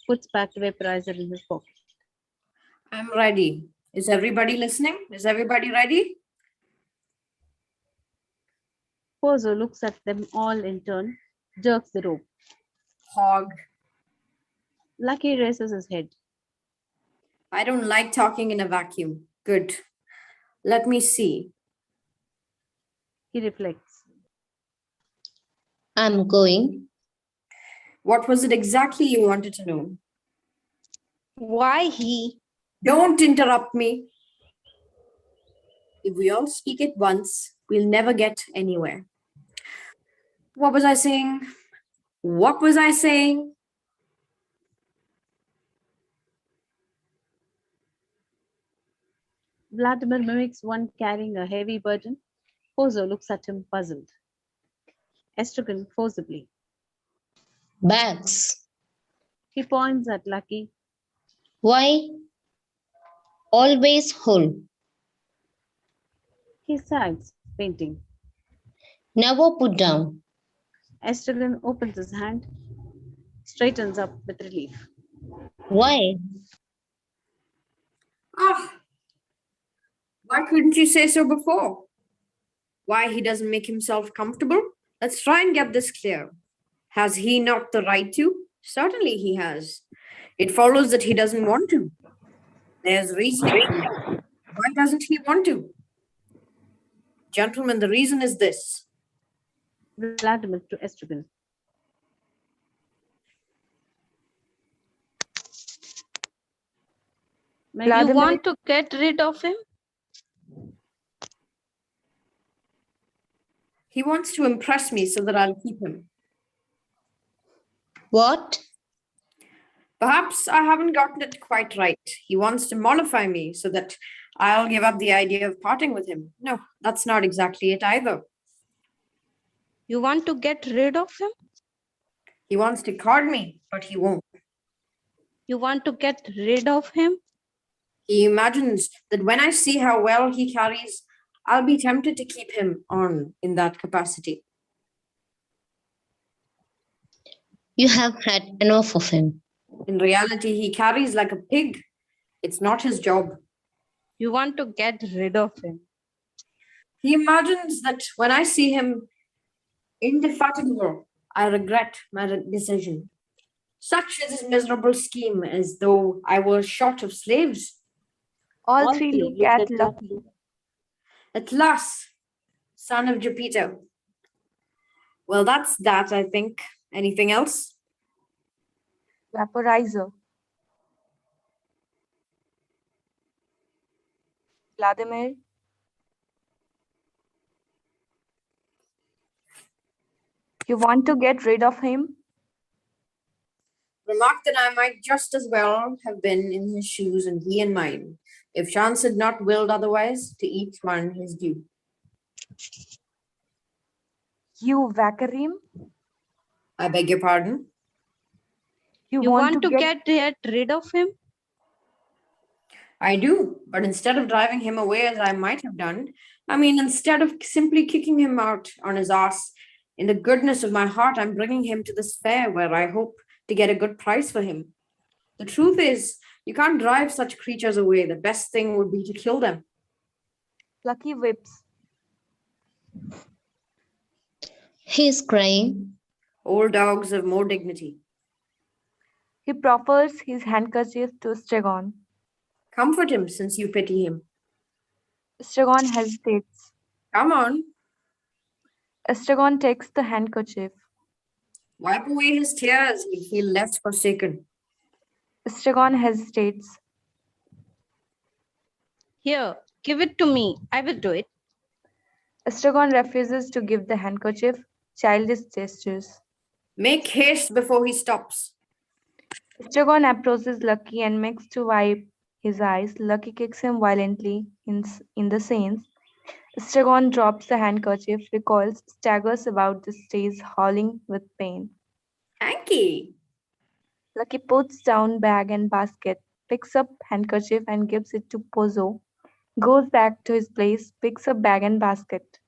puts back the vaporizer in his pocket. I'm ready. Is everybody listening? Is everybody ready? Pozzo looks at them all in turn, jerks the rope. Hog. Lucky raises his head. I don't like talking in a vacuum. Good. Let me see. He reflects. I'm going. What was it exactly you wanted to know? Why he? Don't interrupt me. If we all speak at once, we'll never get anywhere. What was I saying? What was I saying? Vladimir mimics one carrying a heavy burden. Pozzo looks at him puzzled. Estragon forcibly. Bags. He points at Lucky. Why? Always whole. He sighs, painting. Never put down. Estragon opens his hand, straightens up with relief. Why? Ah, why couldn't you say so before? Why he doesn't make himself comfortable? Let's try and get this clear. Has he not the right to? Certainly he has. It follows that he doesn't want to. There's reasoning for that. Why doesn't he want to? Gentlemen, the reason is this. Vladimir to Estragon. You Vladimir- want to get rid of him? He wants to impress me so that I'll keep him. What? Perhaps I haven't gotten it quite right. He wants to mollify me so that I'll give up the idea of parting with him. No, that's not exactly it either. You want to get rid of him? He wants to card me, but he won't. You want to get rid of him? He imagines that when I see how well he carries, I'll be tempted to keep him on in that capacity. You have had enough of him. In reality, he carries like a pig. It's not his job. You want to get rid of him? He imagines that when I see him indefatigable, I regret my decision. Such is his miserable scheme, as though I were short of slaves. All three look at Lucky. At last, son of Jupiter. Well, that's that, I think. Anything else? Vaporizer. Vladimir. You want to get rid of him? Remarked that I might just as well have been in his shoes and he in mine, if chance had not willed otherwise, to each one his due. You Vakarim. I beg your pardon? You want to get rid of him? I do, but instead of driving him away as I might have done, instead of simply kicking him out on his ass, in the goodness of my heart, I'm bringing him to this fair where I hope to get a good price for him. The truth is, you can't drive such creatures away. The best thing would be to kill them. Lucky whips. He is crying. Old dogs have more dignity. He proffers his handkerchief to Estragon. Comfort him since you pity him. Estragon hesitates. Come on, Estragon takes the handkerchief. wipe away his tears. He'll feel less forsaken. Estragon hesitates. Here, give it to me. I will do it. Estragon refuses to give the handkerchief. Childish gestures. Make haste before he stops. Estragon approaches Lucky and makes to wipe his eyes. Lucky kicks him violently in the scenes. Estragon drops the handkerchief, recoils, staggers about the stage, howling with pain. Hanky. Lucky puts down bag and basket, picks up handkerchief and gives it to Pozzo, goes back to his place, picks up bag and basket.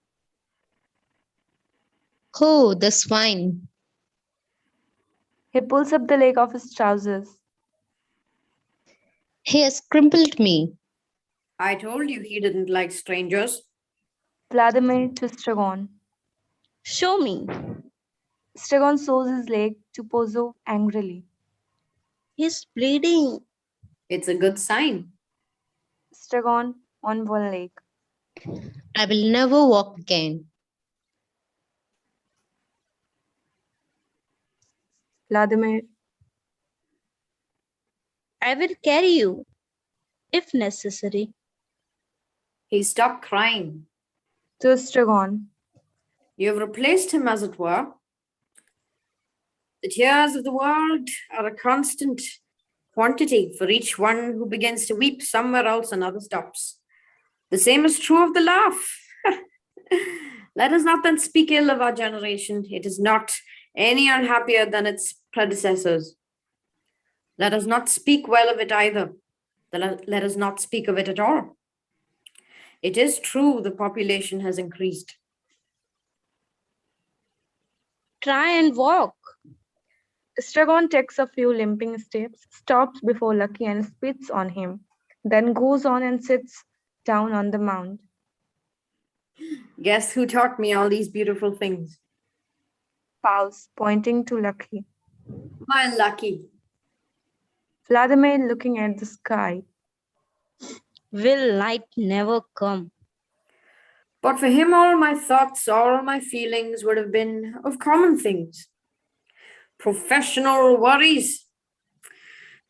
Oh, the swine. He pulls up the leg of his trousers. He has crippled me. I told you he didn't like strangers. Vladimir to Estragon. Show me. Estragon shows his leg to Pozzo angrily. He's bleeding. It's a good sign. Estragon on one leg. I will never walk again. Vladimir. I will carry you, if necessary. He stopped crying. To Estragon. You have replaced him, as it were. The tears of the world are a constant quantity. For each one who begins to weep somewhere else, another stops. The same is true of the laugh. Let us not then speak ill of our generation. It is not any unhappier than its predecessors. Let us not speak well of it either. Let us not speak of it at all. It is true the population has increased. Try and walk. Estragon takes a few limping steps, stops before Lucky and spits on him, then goes on and sits down on the mound. Guess who taught me all these beautiful things? Pause, pointing to Lucky. My Lucky. Vladimir looking at the sky. Will night never come? But for him, all my thoughts, all my feelings would have been of common things. Professional worries.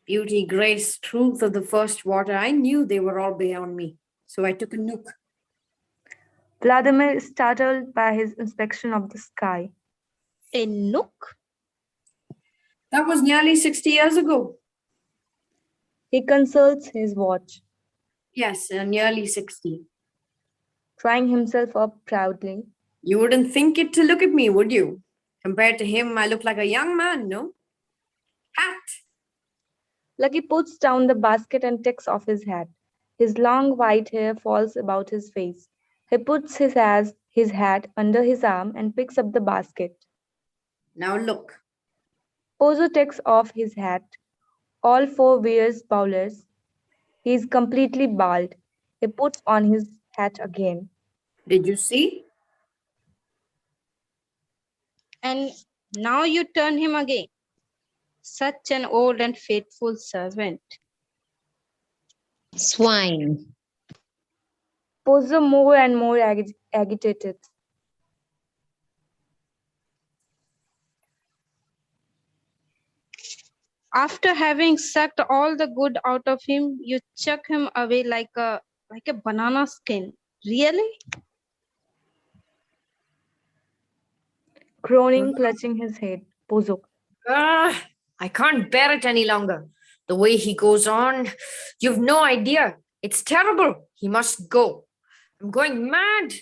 Beauty, grace, truth of the first water. I knew they were all beyond me. So I took a nook. Vladimir startled by his inspection of the sky. A nook? That was nearly 60 years ago. He consults his watch, Yes, nearly 60. drawing himself up proudly. You wouldn't think it to look at me, would you? Compared to him, I look like a young man, no? Hat! Lucky puts down the basket and takes off his hat. His long white hair falls about his face. He puts his hat under his arm and picks up the basket. Now look. Pozzo takes off his hat. All four wears bowlers. He is completely bald. He puts on his hat again. Did you see? And now you turn him again. Such an old and faithful servant. Swine. Pozzo more and more agitated. After having sucked all the good out of him, you chuck him away like a banana skin. Really? Groaning, clutching his head. Pozzo. I can't bear it any longer. The way he goes on, you've no idea. It's terrible. He must go. I'm going mad.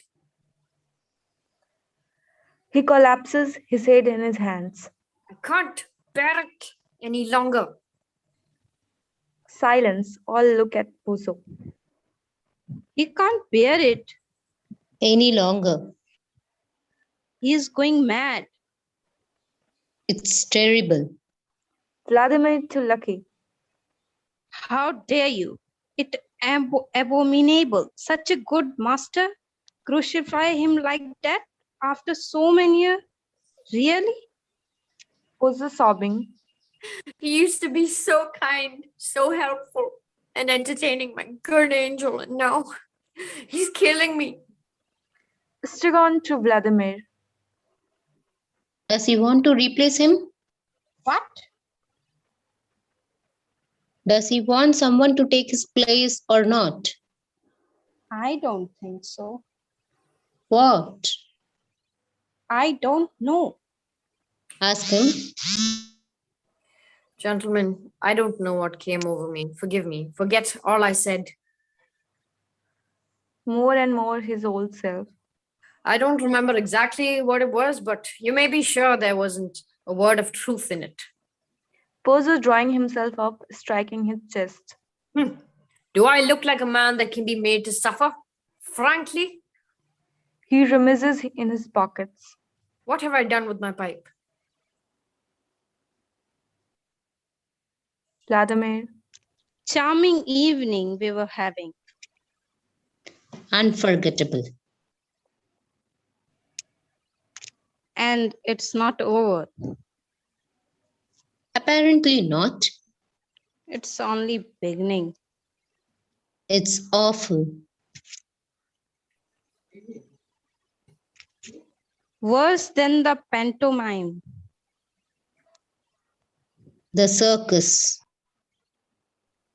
He collapses, his head in his hands. I can't bear it any longer. Silence. All look at Pozzo. He can't bear it. Any longer. He is going mad. It's terrible. Vladimir to Lucky. How dare you? It abominable. Such a good master. Crucify him like that after so many years. Really? Pozzo sobbing. He used to be so kind, so helpful, and entertaining, my good angel, and now he's killing me. Estragon to Vladimir. Does he want to replace him? What? Does he want someone to take his place or not? I don't think so. What? I don't know. Ask him. Gentlemen, I don't know what came over me. Forgive me. Forget all I said. More and more his old self. I don't remember exactly what it was, but you may be sure there wasn't a word of truth in it. Pozzo drawing himself up, striking his chest. Do I look like a man that can be made to suffer? Frankly, He reminisces in his pockets. what have I done with my pipe? Vladimir. Charming evening we were having. Unforgettable. And it's not over. Apparently not. It's only beginning. It's awful. Worse than the pantomime. The circus.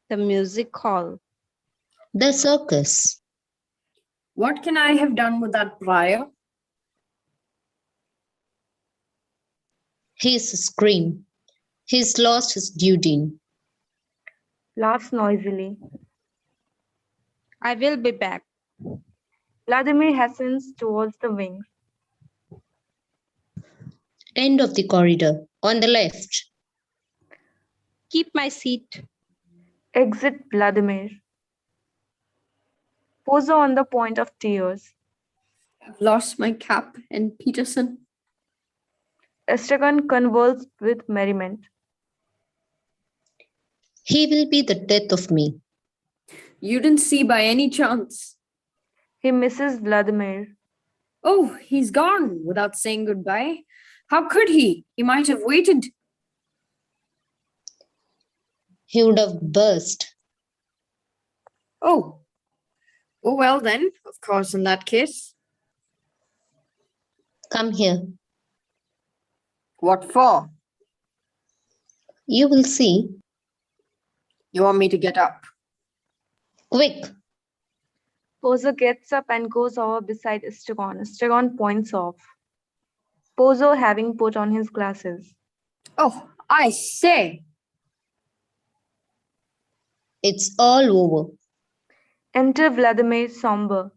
The music hall. The circus. What can I have done with that briar? His scream. He's lost his duty. Laughs noisily. I will be back. Vladimir hastens towards the wings. End of the corridor. On the left. keep my seat. Exit Vladimir. Pozzo on the point of tears. I've lost my cap and Peterson. Estragon convulsed with merriment. He will be the death of me. You didn't see by any chance. He misses Vladimir. Oh, he's gone without saying goodbye. How could he? He might have waited. He would have burst. Oh. Oh, well then, of course, in that case. Come here. What for? You will see. You want me to get up? Quick. Pozzo gets up and goes over beside Estragon. Estragon points off. Pozzo having put on his glasses. Oh, I say. It's all over. Enter Vladimir somber.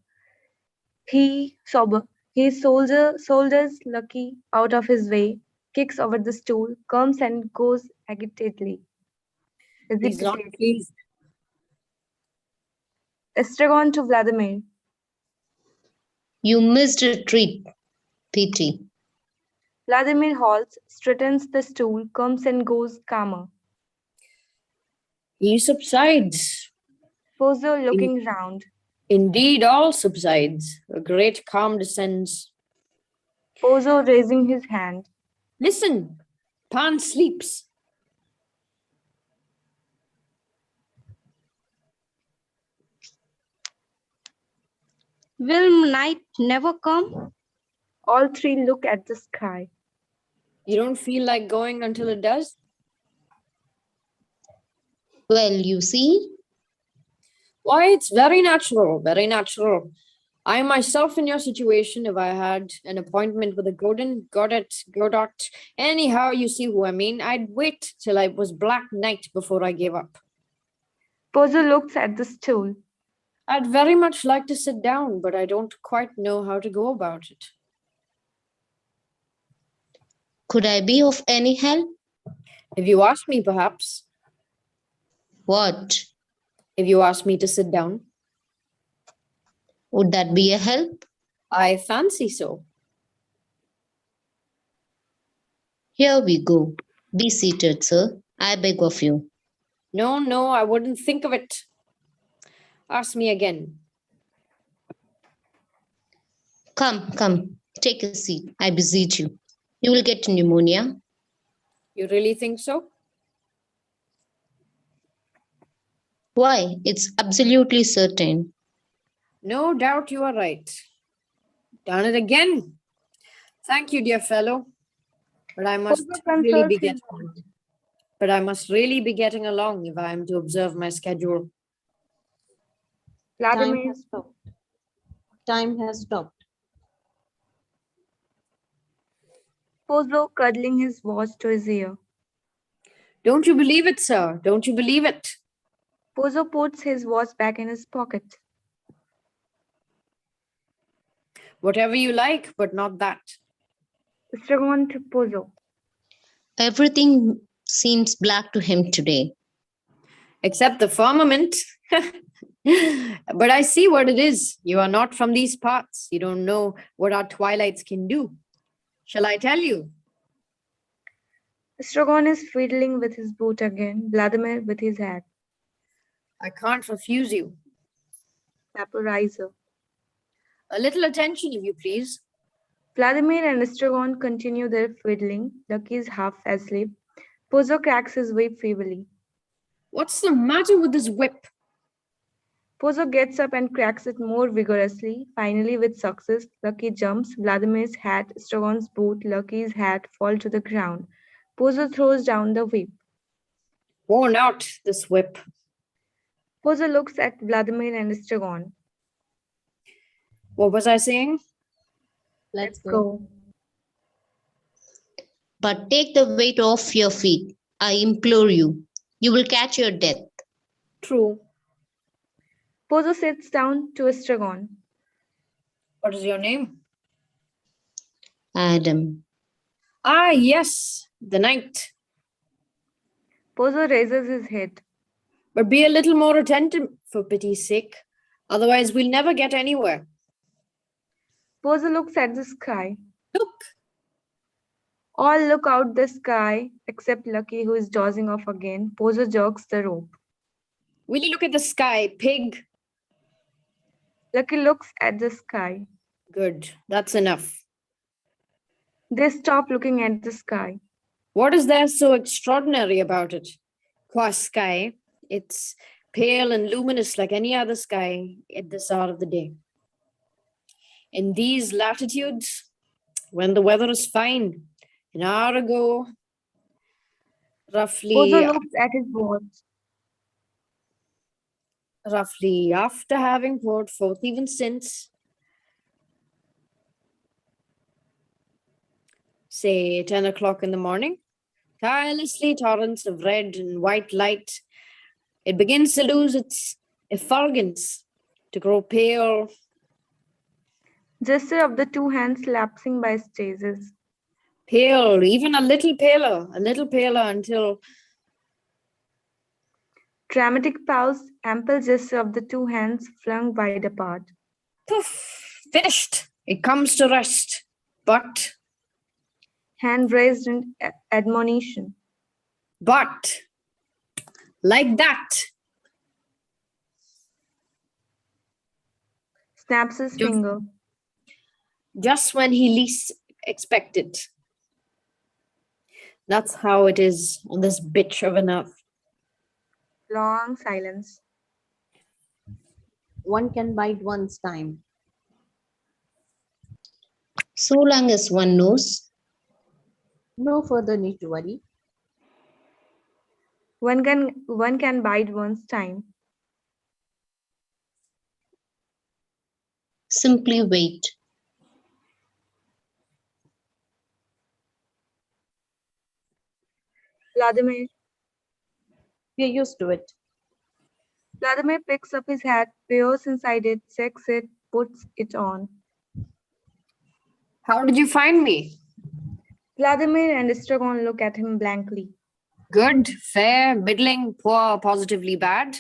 He shoulders Lucky out of his way, kicks over the stool, comes and goes agitatedly. He's not pleased. Estragon to Vladimir. You missed a treat, Petey. Vladimir halts, straightens the stool, comes and goes calmer. He subsides. Pozzo looking round. Indeed, all subsides. A great calm descends. Pozzo raising his hand. Listen, Pan sleeps. Will night never come? All three look at the sky. You don't feel like going until it does? Well, you see, Why, it's very natural, very natural. I myself in your situation, if I had an appointment with a Godot, anyhow, you see who I mean, I'd wait till I was black night before I gave up. Pozzo looks at the stool. I'd very much like to sit down, but I don't quite know how to go about it. could I be of any help? If you ask me, perhaps. What? If you ask me to sit down, Would that be a help? I fancy so. Here we go. Be seated, sir. I beg of you. No, I wouldn't think of it. Ask me again. Come. Take a seat. I beseech you. You will get pneumonia. You really think so? Why? It's absolutely certain. No doubt you are right. Done it again. Thank you, dear fellow. But I must Pozzo really consults be his getting watch. But I must really be getting along if I am to observe my schedule. Time Vladimir. has stopped. Time has stopped. Pozzo cuddling his watch to his ear. Don't you believe it, sir? Don't you believe it? Pozzo puts his watch back in his pocket. Whatever you like, but not that. Estragon to Pozzo. Everything seems black to him today. Except the firmament. But I see what it is. You are not from these parts. You don't know what our twilights can do. Shall I tell you? Estragon is fiddling with his boot again. Vladimir with his hat. I can't refuse you. Vaporizer. A little attention, if you please. Vladimir and Estragon continue their fiddling. Lucky is half asleep. Pozzo cracks his whip feebly. What's the matter with this whip? Pozzo gets up and cracks it more vigorously. Finally, with success, Lucky jumps. Vladimir's hat, Estragon's boot, Lucky's hat fall to the ground. Pozzo throws down the whip. Worn out, this whip. Pozzo looks at Vladimir and Estragon. What was I saying? Let's go. Go. But take the weight off your feet. I implore you. You will catch your death. True. Pozzo sits down to Estragon. What is your name? Adam. Ah, yes, the night. Pozzo raises his head. But be a little more attentive for pity's sake. Otherwise, we'll never get anywhere. Pozzo looks at the sky. Look, All look out the sky except Lucky, who is dozing off again. Pozzo jerks the rope. will you look at the sky, pig? Lucky looks at the sky. Good, that's enough. They stop looking at the sky. What is there so extraordinary about it? Qua sky, it's pale and luminous like any other sky at this hour of the day. In these latitudes, when the weather is fine, an hour ago, Pozzo looks at his watch. roughly after having poured forth even since, say 10 o'clock in the morning, tirelessly torrents of red and white light, it begins to lose its effulgence, to grow pale, Gesture of the two hands lapsing by stages. pale, even a little paler until Dramatic pause, ample gesture of the two hands flung wide apart. poof, finished. It comes to rest. But, Hand raised in admonition. like that, Snaps his Just- finger. just when he least expected. That's how it is on this bitch of an earth. Long silence. One can bide one's time. So long as one knows, No further need to worry. One can bide one's time. simply wait. Vladimir. We're used to it. Vladimir picks up his hat, peers inside it, checks it, puts it on. How did you find me? Vladimir and Estragon look at him blankly. Good, fair, middling, poor, positively bad?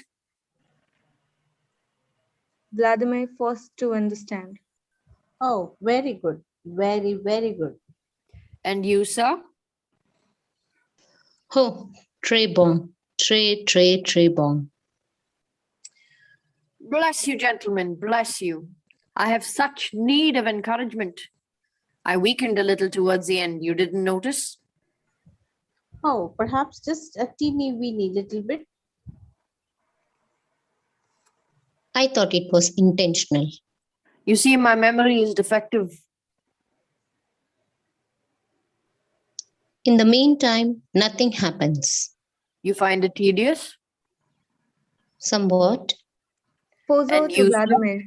Vladimir forced to understand. Oh, very good. Very, very good. And you, sir? Oh, très bon. Très bon. Bless you, gentlemen, bless you. I have such need of encouragement. I weakened a little towards the end. You didn't notice? Oh, perhaps just a teeny weeny little bit. I thought it was intentional. You see, my memory is defective. In the meantime, nothing happens. You find it tedious? Somewhat. Pozzo And to you, sir? Vladimir.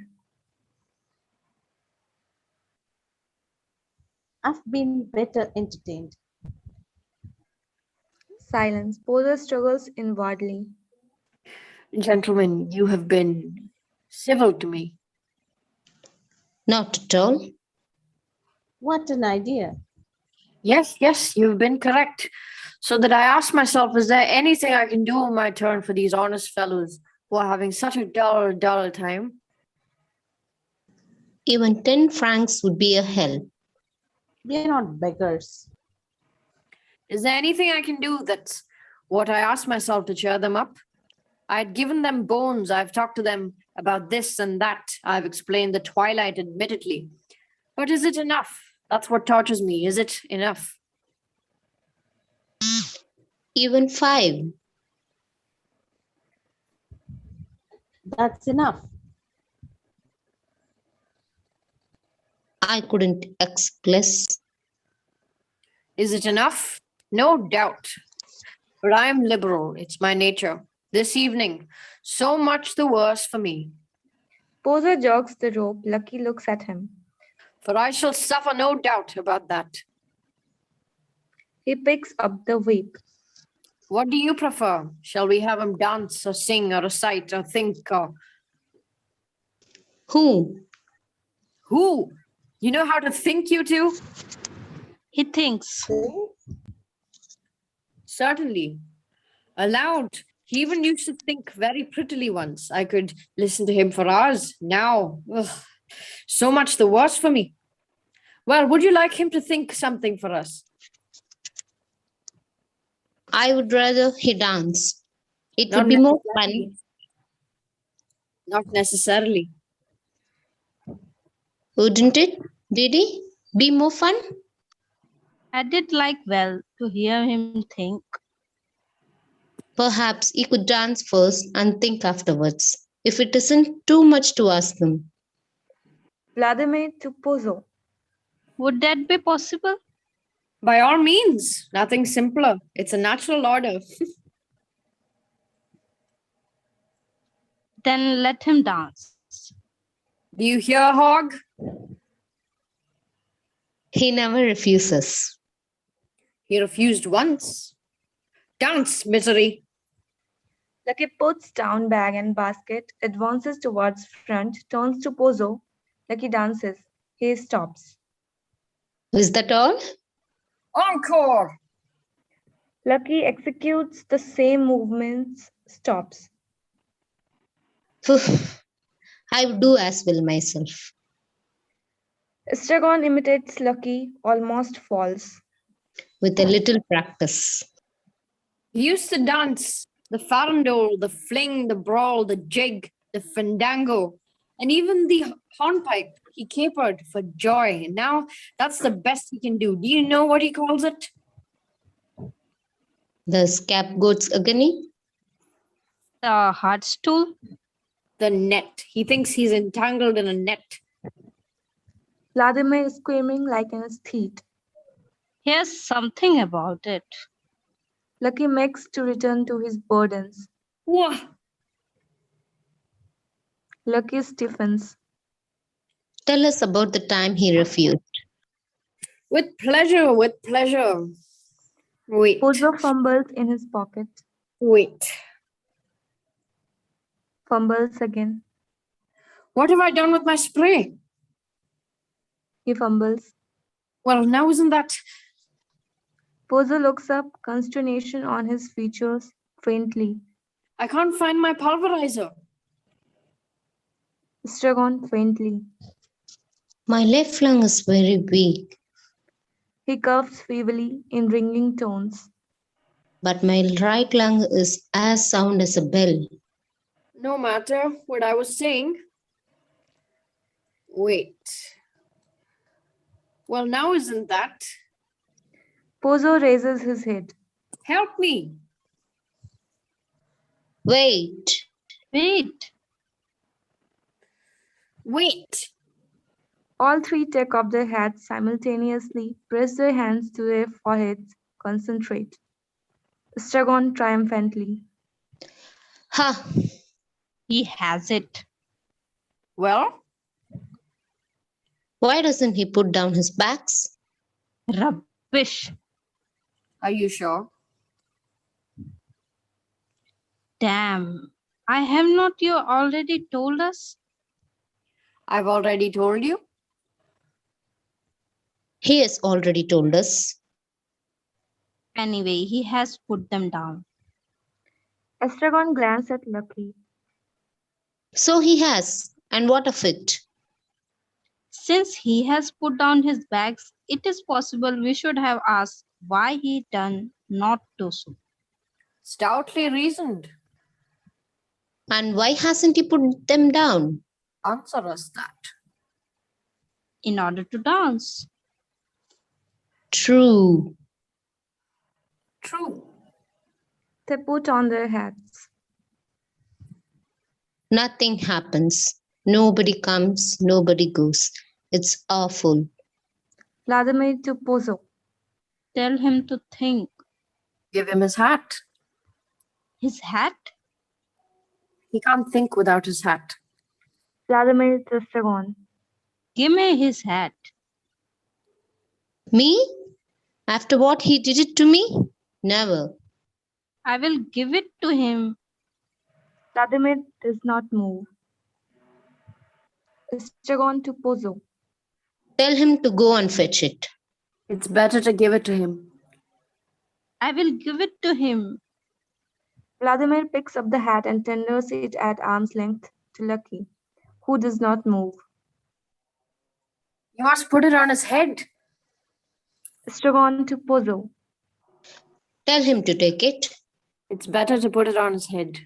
I've been better entertained. Silence. Pozzo struggles inwardly. Gentlemen, you have been civil to me. Not at all. What an idea. Yes, you've been correct. So that I asked myself, is there anything I can do in my turn for these honest fellows who are having such a dull time? Even 10 francs would be a help. We're not beggars. Is there anything I can do that's what I asked myself to cheer them up? I'd given them bones. I've talked to them about this and that. I've explained the twilight admittedly. But is it enough? That's what tortures me. Is it enough? Even 5. That's enough. I couldn't ask less. Is it enough? No doubt. But I am liberal. It's my nature. This evening, so much the worse for me. Pozzo jogs the rope. Lucky looks at him. For I shall suffer no doubt about that. He picks up the whip. What do you prefer? Shall we have him dance or sing or recite or think or Who? who? You know how to think, you two? He thinks. Certainly. Aloud. He even used to think very prettily once. I could listen to him for hours. Now, ugh, so much the worse for me. Well, would you like him to think something for us? I would rather he dance. It Not would be more necessarily. fun, Not necessarily. wouldn't it? Did he? Be more fun? I did like well to hear him think. Perhaps he could dance first and think afterwards, if it isn't too much to ask them. Vladimir to Pozzo. Would that be possible? By all means, nothing simpler. It's a natural order. Then let him dance. Do you hear, Hog? He never refuses. He refused once. Dance, misery. Lucky puts down bag and basket, advances towards front, turns to Pozzo. Lucky dances. He stops. Is that all? Encore. Lucky executes the same movements, stops. Phew, I would do as well myself. Estragon imitates Lucky, almost falls. With a little practice. He used to dance the farandole, the fling, the brawl, the jig, the fandango, and even the hornpipe. He capered for joy. And now that's the best he can do. Do you know what he calls it? The scapegoat's agony. The hard stool. The net. He thinks he's entangled in a net. Vladimir is screaming like an aesthete. Here's something about it. Lucky makes to return to his burdens. Wah! Lucky stiffens. Tell us about the time he refused. With pleasure, with pleasure. Wait, Pozzo fumbles in his pocket. wait. Fumbles again. What have I done with my spray? He fumbles. Well, now isn't that... Pozzo looks up, consternation on his features, faintly. I can't find my pulverizer. Estragon faintly. My left lung is very weak, He coughs feebly in ringing tones. but my right lung is as sound as a bell. No matter what I was saying. Wait. Well, now isn't that... Pozzo raises his head. Help me. Wait, Wait. Wait. All three take off their hats simultaneously, press their hands to their foreheads, concentrate. Estragon triumphantly. ha! He has it. Well, Why doesn't he put down his bags? Rubbish. are you sure? Damn. I have not you already told us? I've already told you. He has already told us. Anyway, he has put them down. Estragon glanced at Lucky. So he has. And what of it? Since he has put down his bags, it is possible we should have asked why he done not do so. Stoutly reasoned. And why hasn't he put them down? Answer us that. In order to dance. True. True. They put on their hats. Nothing happens. Nobody comes, nobody goes. It's awful. Vladimir to Pozzo. Tell him to think. Give him his hat. His hat? He can't think without his hat. Vladimir to Estragon. Give me his hat. Me? After what he did it to me? Never. I will give it to him. Vladimir does not move. Estragon to Pozzo. Tell him to go and fetch it. It's better to give it to him. I will give it to him. Vladimir picks up the hat and tenders it at arm's length to Lucky, who does not move. You must put it on his head. Estragon to Pozzo. Tell him to take it. It's better to put it on his head.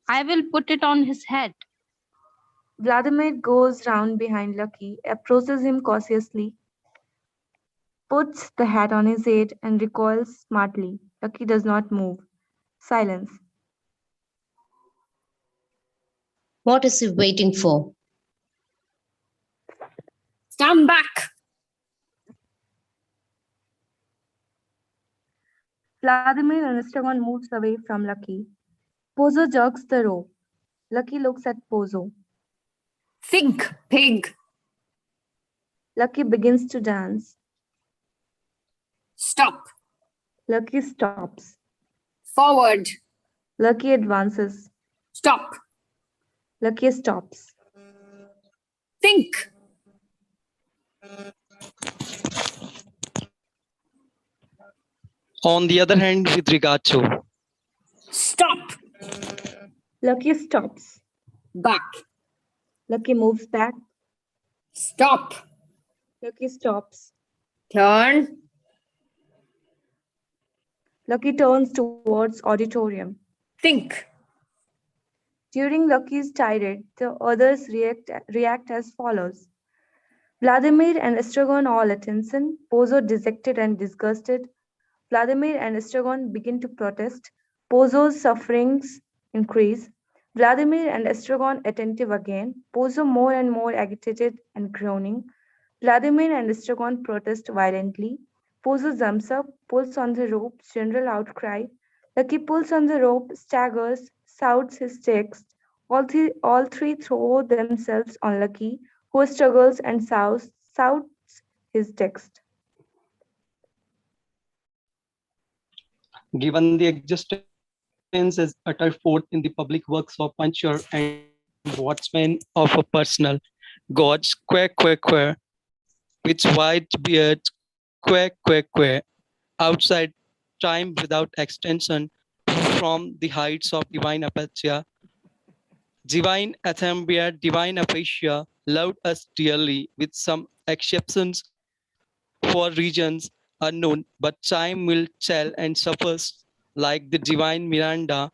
I will put it on his head. Vladimir goes round behind Lucky, approaches him cautiously, puts the hat on his head, and recoils smartly. Lucky does not move. Silence. What is he waiting for? Stand back. Vladimir and Estragon moves away from Lucky. Pozzo jerks the rope. Lucky looks at Pozzo. Think, pig. Lucky begins to dance. Stop. Lucky stops. Forward. Lucky advances. Stop. Lucky stops. Think. On the other hand, with regard to Stop. Lucky stops. Back. Lucky moves back. Stop. Lucky stops. Turn. Lucky turns towards auditorium. Think. During Lucky's tirade, the others react as follows. Vladimir and Estragon all attention, Pozzo dejected and disgusted. Vladimir and Estragon begin to protest. Pozzo's sufferings increase. Vladimir and Estragon attentive again. Pozzo more and more agitated and groaning. Vladimir and Estragon protest violently. Pozzo jumps up, pulls on the rope, general outcry. Lucky pulls on the rope, staggers, shouts his text. All three throw themselves on Lucky, who struggles and shouts his text. given the existence as uttered forth in the public works of puncher and watchman of a personal gods, quack, quack, quack, with white beards, quack, quack, quack, outside time without extension, from the heights of divine apatia, divine athambia, divine apatia, loved us dearly, with some exceptions for reasons unknown, but time will tell and suffers like the divine Miranda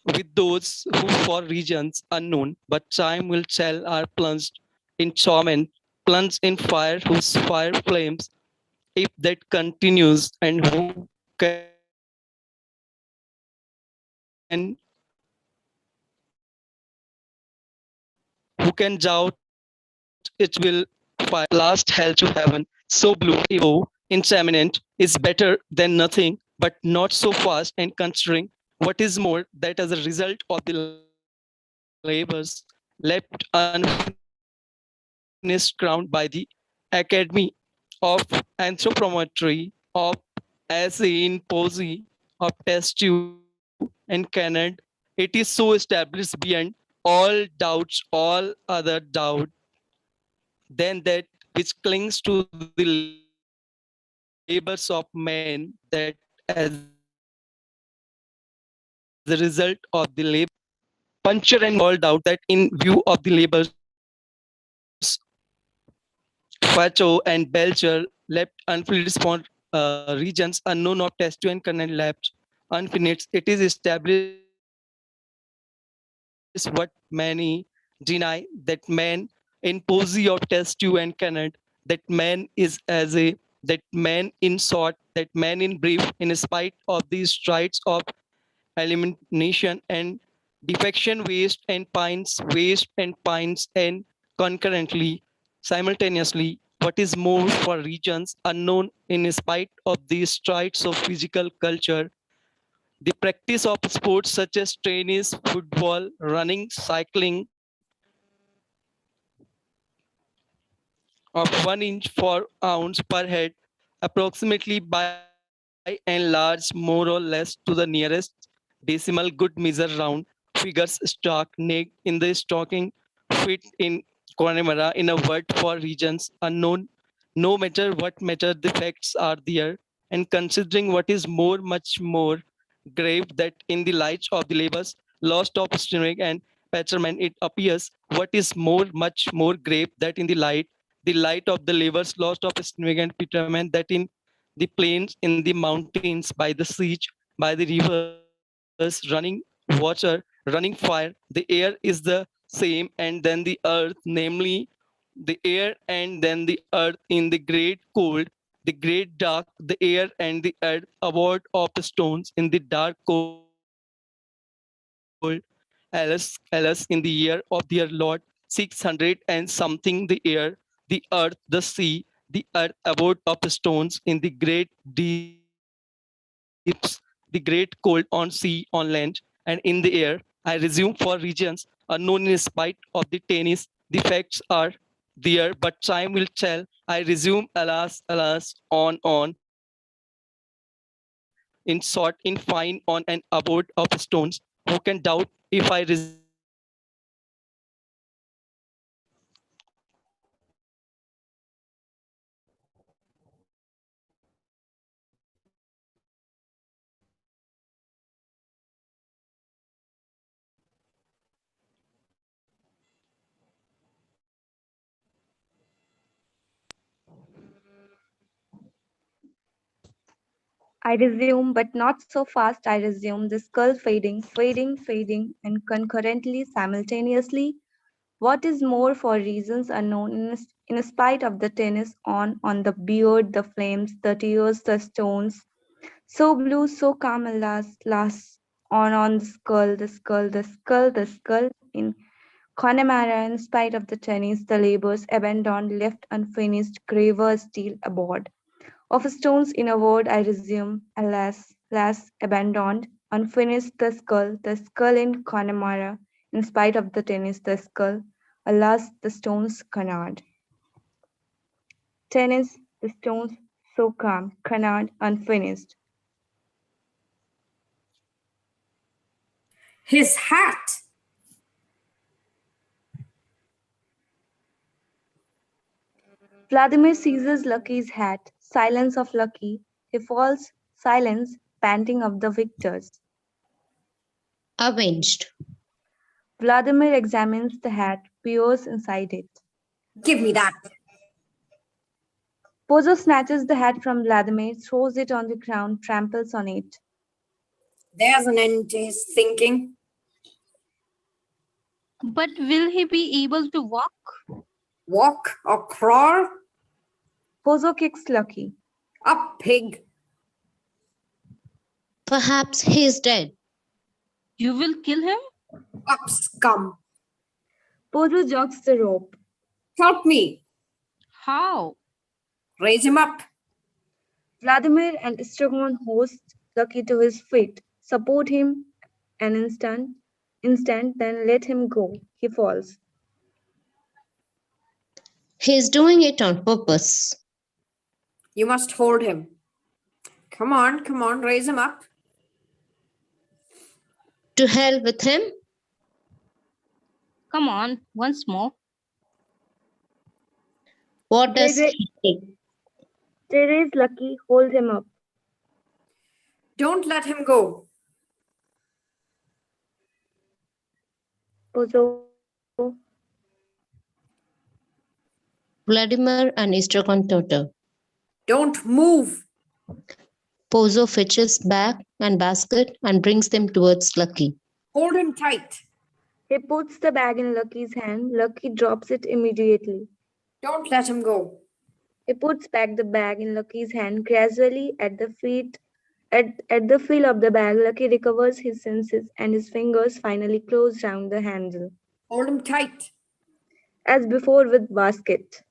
with those who for reasons unknown, but time will tell are plunged in torment, plunged in fire whose fire flames, if that continues, and who can doubt it will fire last hell to heaven, so blue, evo, inseminant, is better than nothing, but not so fast, and considering what is more, that as a result of the labors left unfinished crowned by the Academy of Anthropometry of as in Pozzo of Testu and Canada, it is so established beyond all doubts, all other doubt, than that which clings to the labors of man, that as a result of the labor, puncture and all doubt that in view of the labors, Facho and Belcher left unfilled spawn regions unknown of Testu and Canada left unfinished. It is established what many deny that man in Pozzo of Testu and Canada, that man is as a that man in short, that man in brief, in spite of these strides of elimination and defection, waste and pines, and concurrently, simultaneously, what is more for regions unknown in spite of these strides of physical culture, the practice of sports such as tennis, football, running, cycling, of 1 inch 4 ounce per head, approximately by and large, more or less to the nearest decimal good measure round figures stock naked in the stocking fit in Connemara in a word for regions unknown, no matter what matter the facts are there, and considering what is much more grave that in the light of the labors lost of strength and patterment, it appears what is much more grave that in the light of the labors lost of strength and patterment, that in the plains, in the mountains, by the siege, by the rivers, running water, running fire, the air is the same, and then the earth, namely the air, and then the earth in the great cold, the great dark, the air and the earth, abode of the stones in the dark cold. Alas, alas, in the year of their Lord 600 and something, the earth, the sea, the earth, abode of the stones in the great deeps, the great cold on sea, on land, and in the air. I resume for regions unknown in spite of the tennis. The facts are there, but time will tell. I resume, alas, alas, on, in short, in fine, on an abode of stones. Who can doubt if I resume for regions unknown in spite of the tennis? The facts are there, but time will tell. I resume, alas, alas, on, in short, in fine, on an abode of stones. Who can doubt if I resume for regions unknown in spite of the tennis? The facts are there, but time will tell. I resume, alas, alas, on, I resume, but not so fast. I resume, the skull fading, fading, fading, and concurrently, simultaneously. What is more, for reasons unknown, in spite of the tennis, on the beard, the flames, the tears, the stones, so blue, so calm, alas, last, on the skull, the skull, the skull, the skull, in Connemara, in spite of the tennis, the labors, abandoned, left unfinished, graver still aboard. Of stones, in a word, I resume, alas, alas, abandoned, unfinished, the skull in Connemara, in spite of the tennis, the skull, alas, the stones, canard. Tennis, the stones, so calm, canard, unfinished. His hat. Vladimir seizes Lucky's hat, silence of Lucky, he falls, silence, panting of the victors. Avenged. Vladimir examines the hat, peers inside it. Give me that. Pozzo snatches the hat from Vladimir, throws it on the ground, tramples on it. There's an end to his thinking. But will he be able to walk? Walk or crawl? Pozzo kicks Lucky. Up, pig. Perhaps he is dead. You will kill him? Up, scum. Pozzo jogs the rope. Help me. How? Raise him up. Vladimir and Estragon hoist Lucky to his feet, support him an instant, then let him go. He falls. He is doing it on purpose. You must hold him. Come on, raise him up. To hell with him. Come on, once more. What does They he take? raise Lucky, hold him up. Don't let him go. Pozzo. Vladimir and Estragon Toto. Don't move. Pozzo fetches bag and basket and brings them towards Lucky. Hold him tight. He puts the bag in Lucky's hand. Lucky drops it immediately. Don't let him go. He puts back the bag in Lucky's hand gradually at the feel of the bag. Lucky recovers his senses and his fingers finally close round the handle. Hold him tight. As before with basket.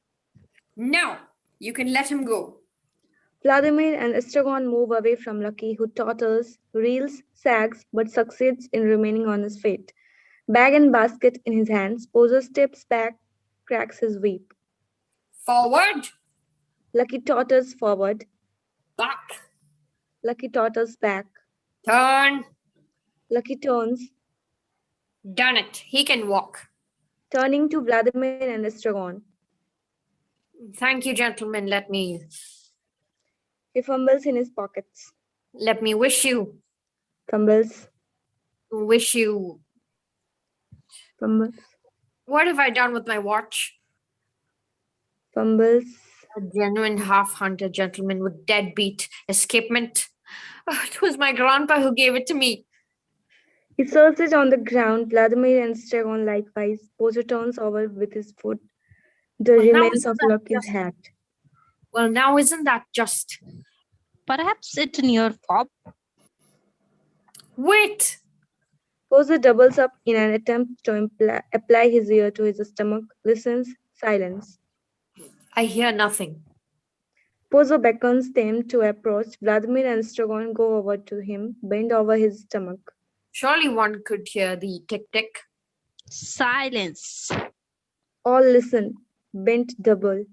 Now, you can let him go. Vladimir and Estragon move away from Lucky, who totters, reels, sags, but succeeds in remaining on his feet. Bag and basket in his hands, Pozzo steps back, cracks his whip. Forward. Lucky totters forward. Back. Lucky totters back. Turn. Lucky turns, Done it. He can walk. turning to Vladimir and Estragon. Thank you, gentlemen. Let me. He fumbles in his pockets. Let me wish you. Fumbles. Wish you. Fumbles. What have I done with my watch? Fumbles. A genuine half-hunter gentleman with deadbeat escapement. Oh, it was my grandpa who gave it to me. He throws it on the ground. Vladimir and Estragon likewise. Pozzo turns over with his foot the Well, now remains isn't of that Lucky's just- hat. Well, now isn't that just... Perhaps it's in your fob. Wait! Pozzo doubles up in an attempt to apply his ear to his stomach. Listens. Silence. I hear nothing. Pozzo beckons them to approach. Vladimir and Estragon go over to him, bend over his stomach. Surely one could hear the tick-tick. Silence. All listen, bent double.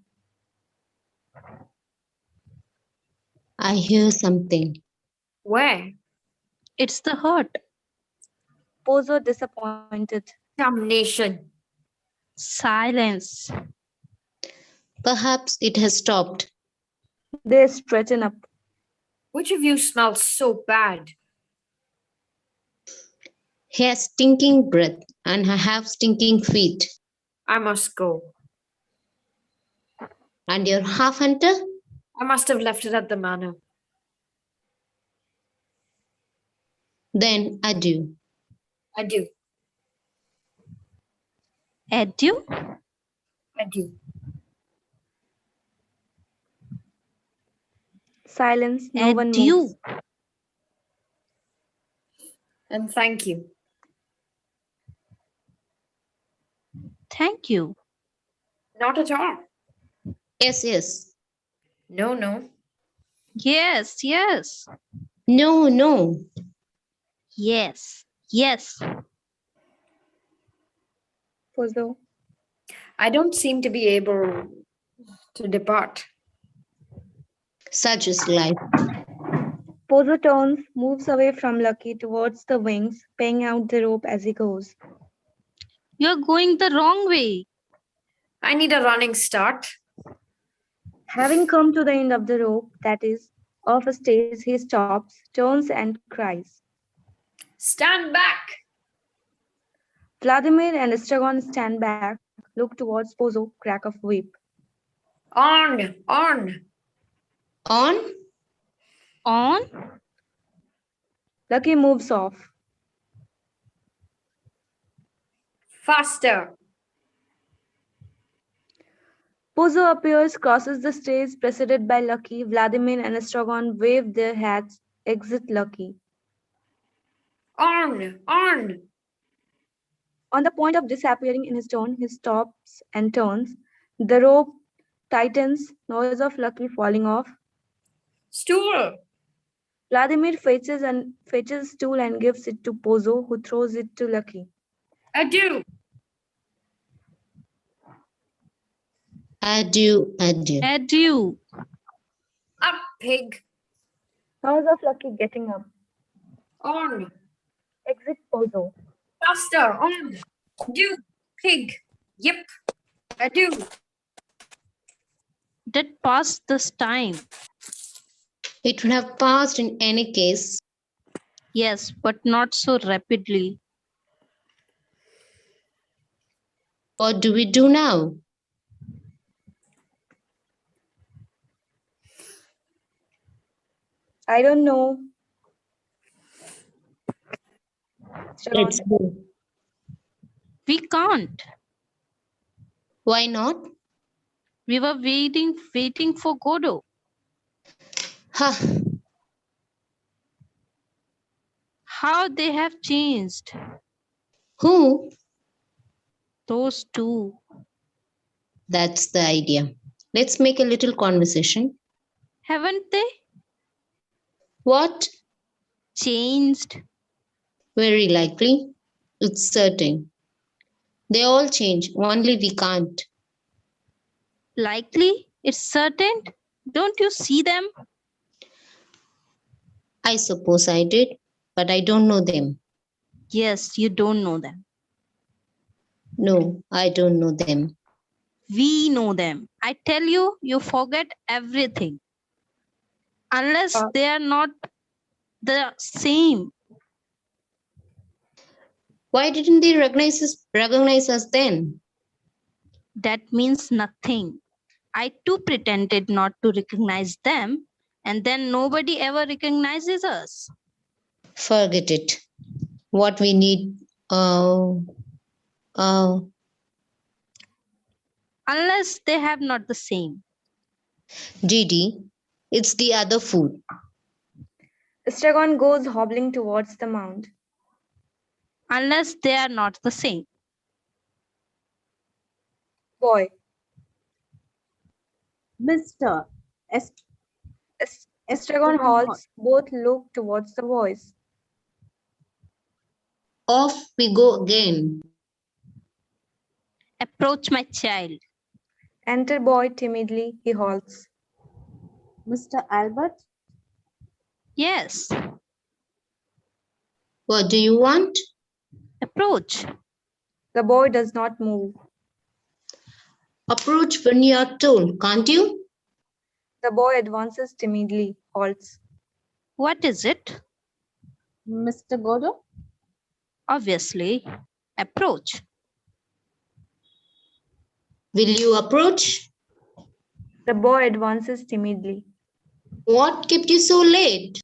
I hear something. Where? It's the heart. Pozzo disappointed. Damnation. Silence. Perhaps it has stopped. They straighten up. Which of you smells so bad? He has stinking breath and I have stinking feet. I must go. And you're half hunter? I must have left it at the manor. Then adieu. Adieu. Adieu. Adieu. Silence, no one Adieu. moves. And thank you. Thank you. Not at all. Yes, yes. No, no. Yes, yes. No, no. Yes, yes. Pozzo. I don't seem to be able to depart. Such is life. Pozzo turns, moves away from Lucky towards the wings, paying out the rope as he goes. You're going the wrong way. I need a running start. Having come to the end of the rope, that is, of a stage, he stops, turns and cries. Stand back. Vladimir and Estragon stand back, look towards Pozzo, crack of whip. On, on. On? On. Lucky moves off. Faster. Pozzo appears, crosses the stage, preceded by Lucky. Vladimir and Estragon wave their hats, exit Lucky. On, on. On the point of disappearing in his turn, he stops and turns. The rope tightens, noise of Lucky falling off. Stool. Vladimir fetches a stool and gives it to Pozzo, who throws it to Lucky. Adieu. Adieu, adieu. Adieu. Up, pig. Noise of Lucky getting up. On. Exit Pozzo. Faster. On. Adieu, pig. Yep. Adieu. That passed this time. It would have passed in any case. Yes, but not so rapidly. What do we do now? I don't know. Let's go. We can't. Why not? We were waiting for Godot. Ha! How they have changed. Who? Those two. That's the idea. Let's make a little conversation. Haven't they What? changed? Very likely. It's certain. They all change, only we can't. Likely? It's certain? Don't you see them? I suppose I did, but I don't know them. Yes, you don't know them. No, I don't know them. We know them. I tell you, you forget everything. Unless they are not the same. Why didn't they recognize us then? That means nothing. I too pretended not to recognize them, and then nobody ever recognizes us. Forget it. What we need, uh, uh, Unless they have not the same. Didi, it's the other food. Estragon goes hobbling towards the mound. Unless they are not the same. Boy. Mr. Estragon halts. Both look towards the voice. Off we go again. Approach my child. Enter boy timidly. He halts. Mr. Albert? Yes, What do you want? approach. The boy does not move. Approach when you are told, can't you? The boy advances timidly. Halts. What is it? Mr. Godot? Obviously, approach. Will you approach? The boy advances timidly. What kept you so late?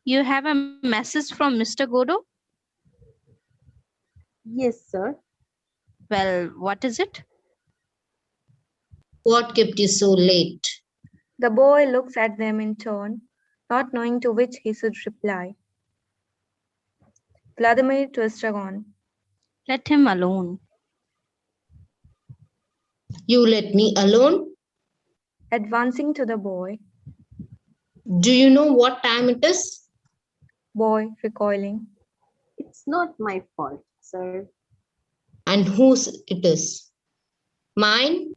You have a message from Mr. Godot? Yes, sir. Well, what is it? What kept you so late? The boy looks at them in turn, not knowing to which he should reply. Vladimir to Estragon. Let him alone. You let me alone? Advancing to the boy. Do you know what time it is? Boy recoiling. It's not my fault, sir. And whose it is? Mine?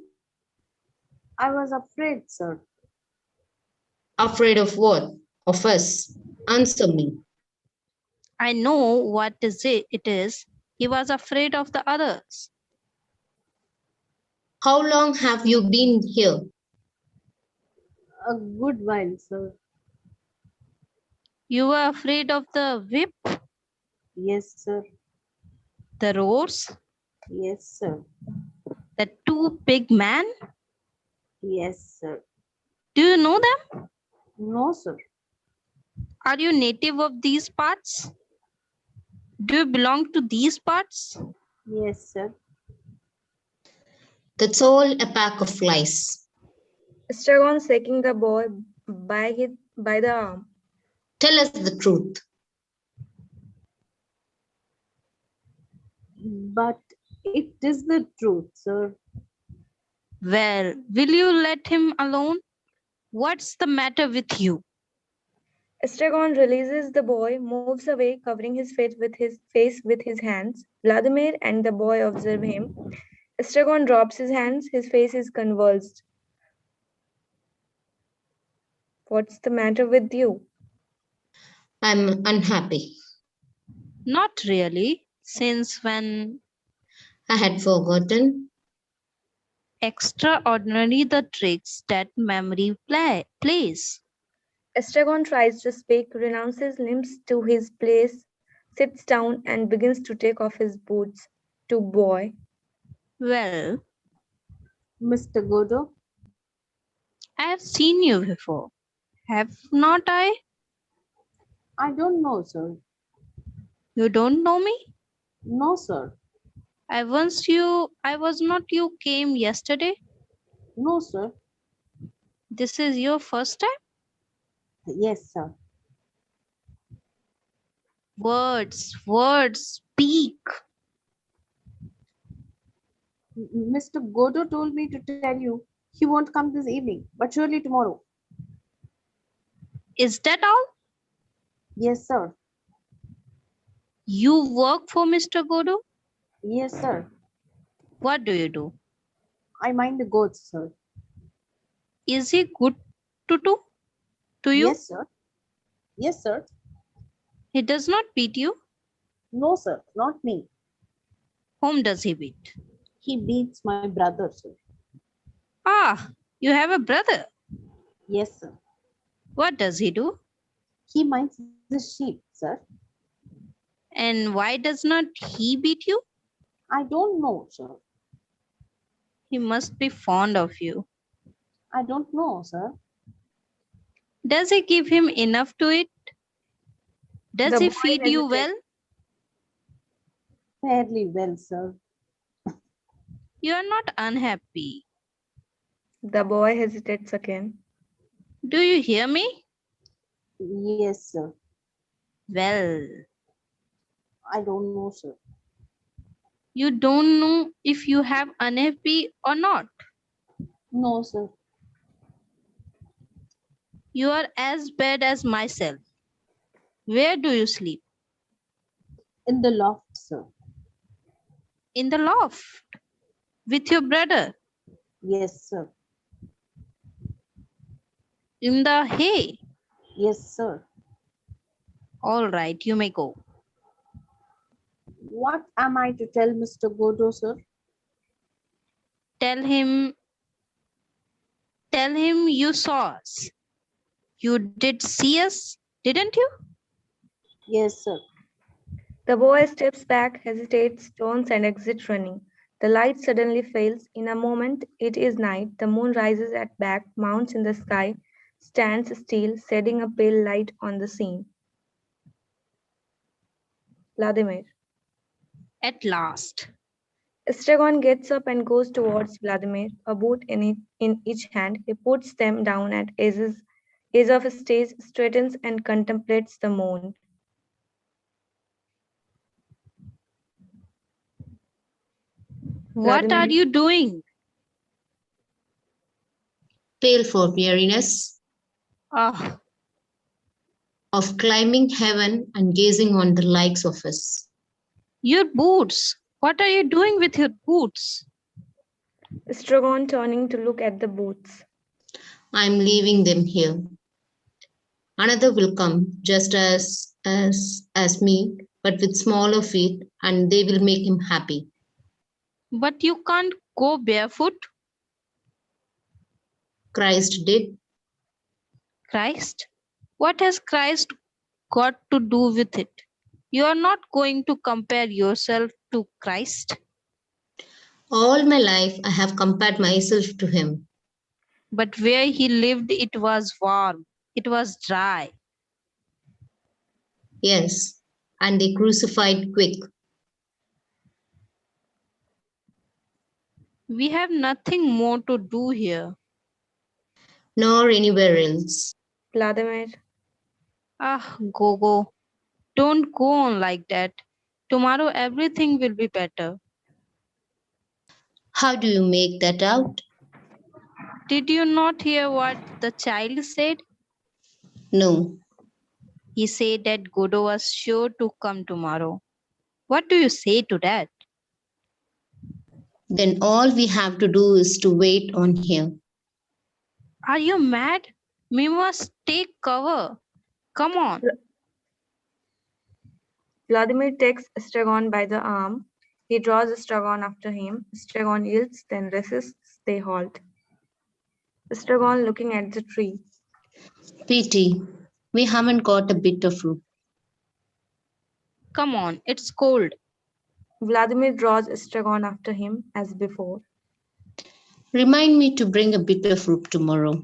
I was afraid, sir. Afraid of what? Of us? Answer me. I know what it is. He was afraid of the others. How long have you been here? A good while, sir. You were afraid of the whip, Yes, sir. the roars, Yes, sir. the two big men. Yes, sir. Do you know them? No, sir. Are you native of these parts? Do you belong to these parts? Yes, sir. That's all a pack of lies. Estragon shaking the boy by the arm. Tell us the truth. But it is the truth, sir. Well, will you let him alone? What's the matter with you? Estragon releases the boy, moves away, covering his face with his hands. Vladimir and the boy observe him. Estragon drops his hands. His face is convulsed. What's the matter with you? I'm unhappy. Not really, since when I had forgotten. extraordinary the tricks that memory plays. Estragon tries to speak, renounces, limps to his place, sits down, and begins to take off his boots. To boy. Well, Mr. Godot? I have seen you before. Have not I? I don't know, sir. You don't know me? No, sir. I was not you came yesterday. No, sir. This is your first time? Yes, sir. Words, speak. Mr. Godot told me to tell you he won't come this evening, but surely tomorrow. Is that all? Yes, sir. You work for Mr. Godot? Yes, sir. What do you do? I mind the goats, sir. Is he good to you? Yes, sir. Yes, sir. He does not beat you? No, sir. Not me. Whom does he beat? He beats my brother, sir. Ah, you have a brother. Yes, sir. What does he do? He minds the sheep, sir. And why does not he beat you? I don't know, sir. He must be fond of you. I don't know, sir. Does he give him enough to eat? Does The he boy feed you hesitates. well? Fairly well, sir. You are not unhappy. The boy hesitates again. Do you hear me? Yes, sir. Well, I don't know, sir. you don't know if you have unhappy or not. No, sir. You are as bad as myself. Where do you sleep? In the loft, sir. In the loft with your brother. Yes, sir. In the hay. Yes, sir. All right, you may go. What am I to tell Mr. Godot, sir? Tell him you saw us. You did see us, didn't you? Yes, sir. The boy steps back, hesitates, turns, and exits running. The light suddenly fails. In a moment, it is night. The moon rises at back, mounts in the sky, stands still, shedding a pale light on the scene. Vladimir. At last. Estragon gets up and goes towards Vladimir, a boot in each hand. He puts them down at edge of a stage, straightens and contemplates the moon. What are Vladimir. you doing? Pale for weariness, Ah, of climbing heaven and gazing on the likes of us. your boots. What are you doing with your boots? Estragon turning to look at the boots. I'm leaving them here. Another will come just as me, but with smaller feet, and they will make him happy. But you can't go barefoot. Christ did. Christ? What has Christ got to do with it? You are not going to compare yourself to Christ. All my life I have compared myself to him. But where he lived, it was warm, it was dry. Yes, and they crucified quick. We have nothing more to do here. Nor anywhere else. Vladimir. Ah, Gogo, don't go on like that. Tomorrow everything will be better. How do you make that out? Did you not hear what the child said? No. He said that Godot was sure to come tomorrow. What do you say to that? Then all we have to do is to wait on here. Are you mad? We must take cover. Come on. Vladimir takes Estragon by the arm. He draws Estragon after him. Estragon yields, then resists. They halt. Estragon looking at the tree. Pity, we haven't got a bit of fruit. Come on, it's cold. Vladimir draws Estragon after him as before. Remind me to bring a bit of fruit tomorrow.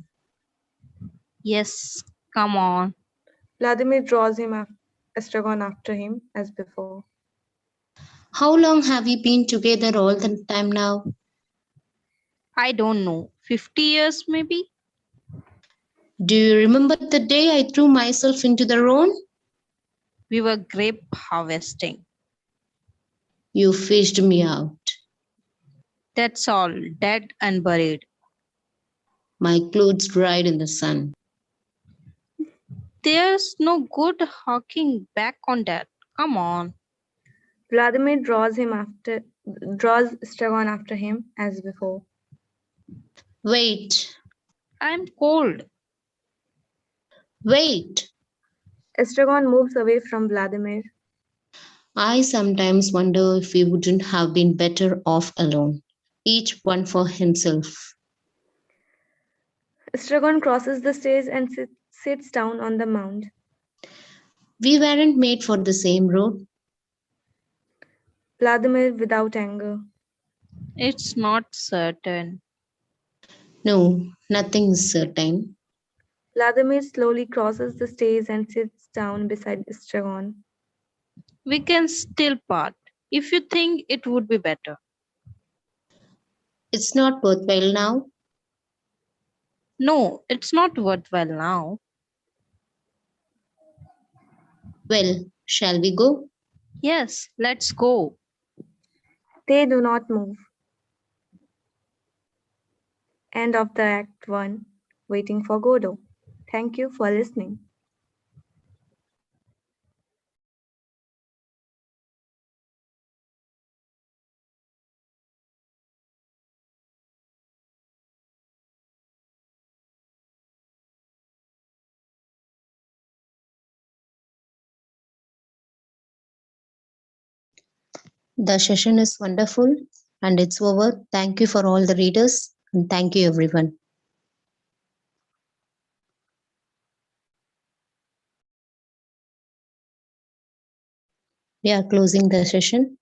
Yes, come on. Vladimir draws Estragon after him as before. How long have we been together all the time now? I don't know. 50 years maybe? Do you remember the day I threw myself into the Rhone? We were grape harvesting. You fished me out. That's all, dead and buried. My clothes dried in the sun. There's no good harking back on that. Come on. Vladimir draws Estragon after him as before. Wait, I'm cold. wait. Estragon moves away from Vladimir. I sometimes wonder if we wouldn't have been better off alone, each one for himself. Estragon crosses the stage and sits down on the mound. We weren't made for the same road. Vladimir without anger. It's not certain. No, nothing is certain. Vladimir slowly crosses the stage and sits down beside Estragon. We can still part if you think it would be better. It's not worthwhile now. No, it's not worthwhile now. Well, shall we go? Yes, let's go. They do not move. End of the Act 1. Waiting for Godot. Thank you for listening. The session is wonderful and it's over. Thank you for all the readers and thank you everyone. We are closing the session.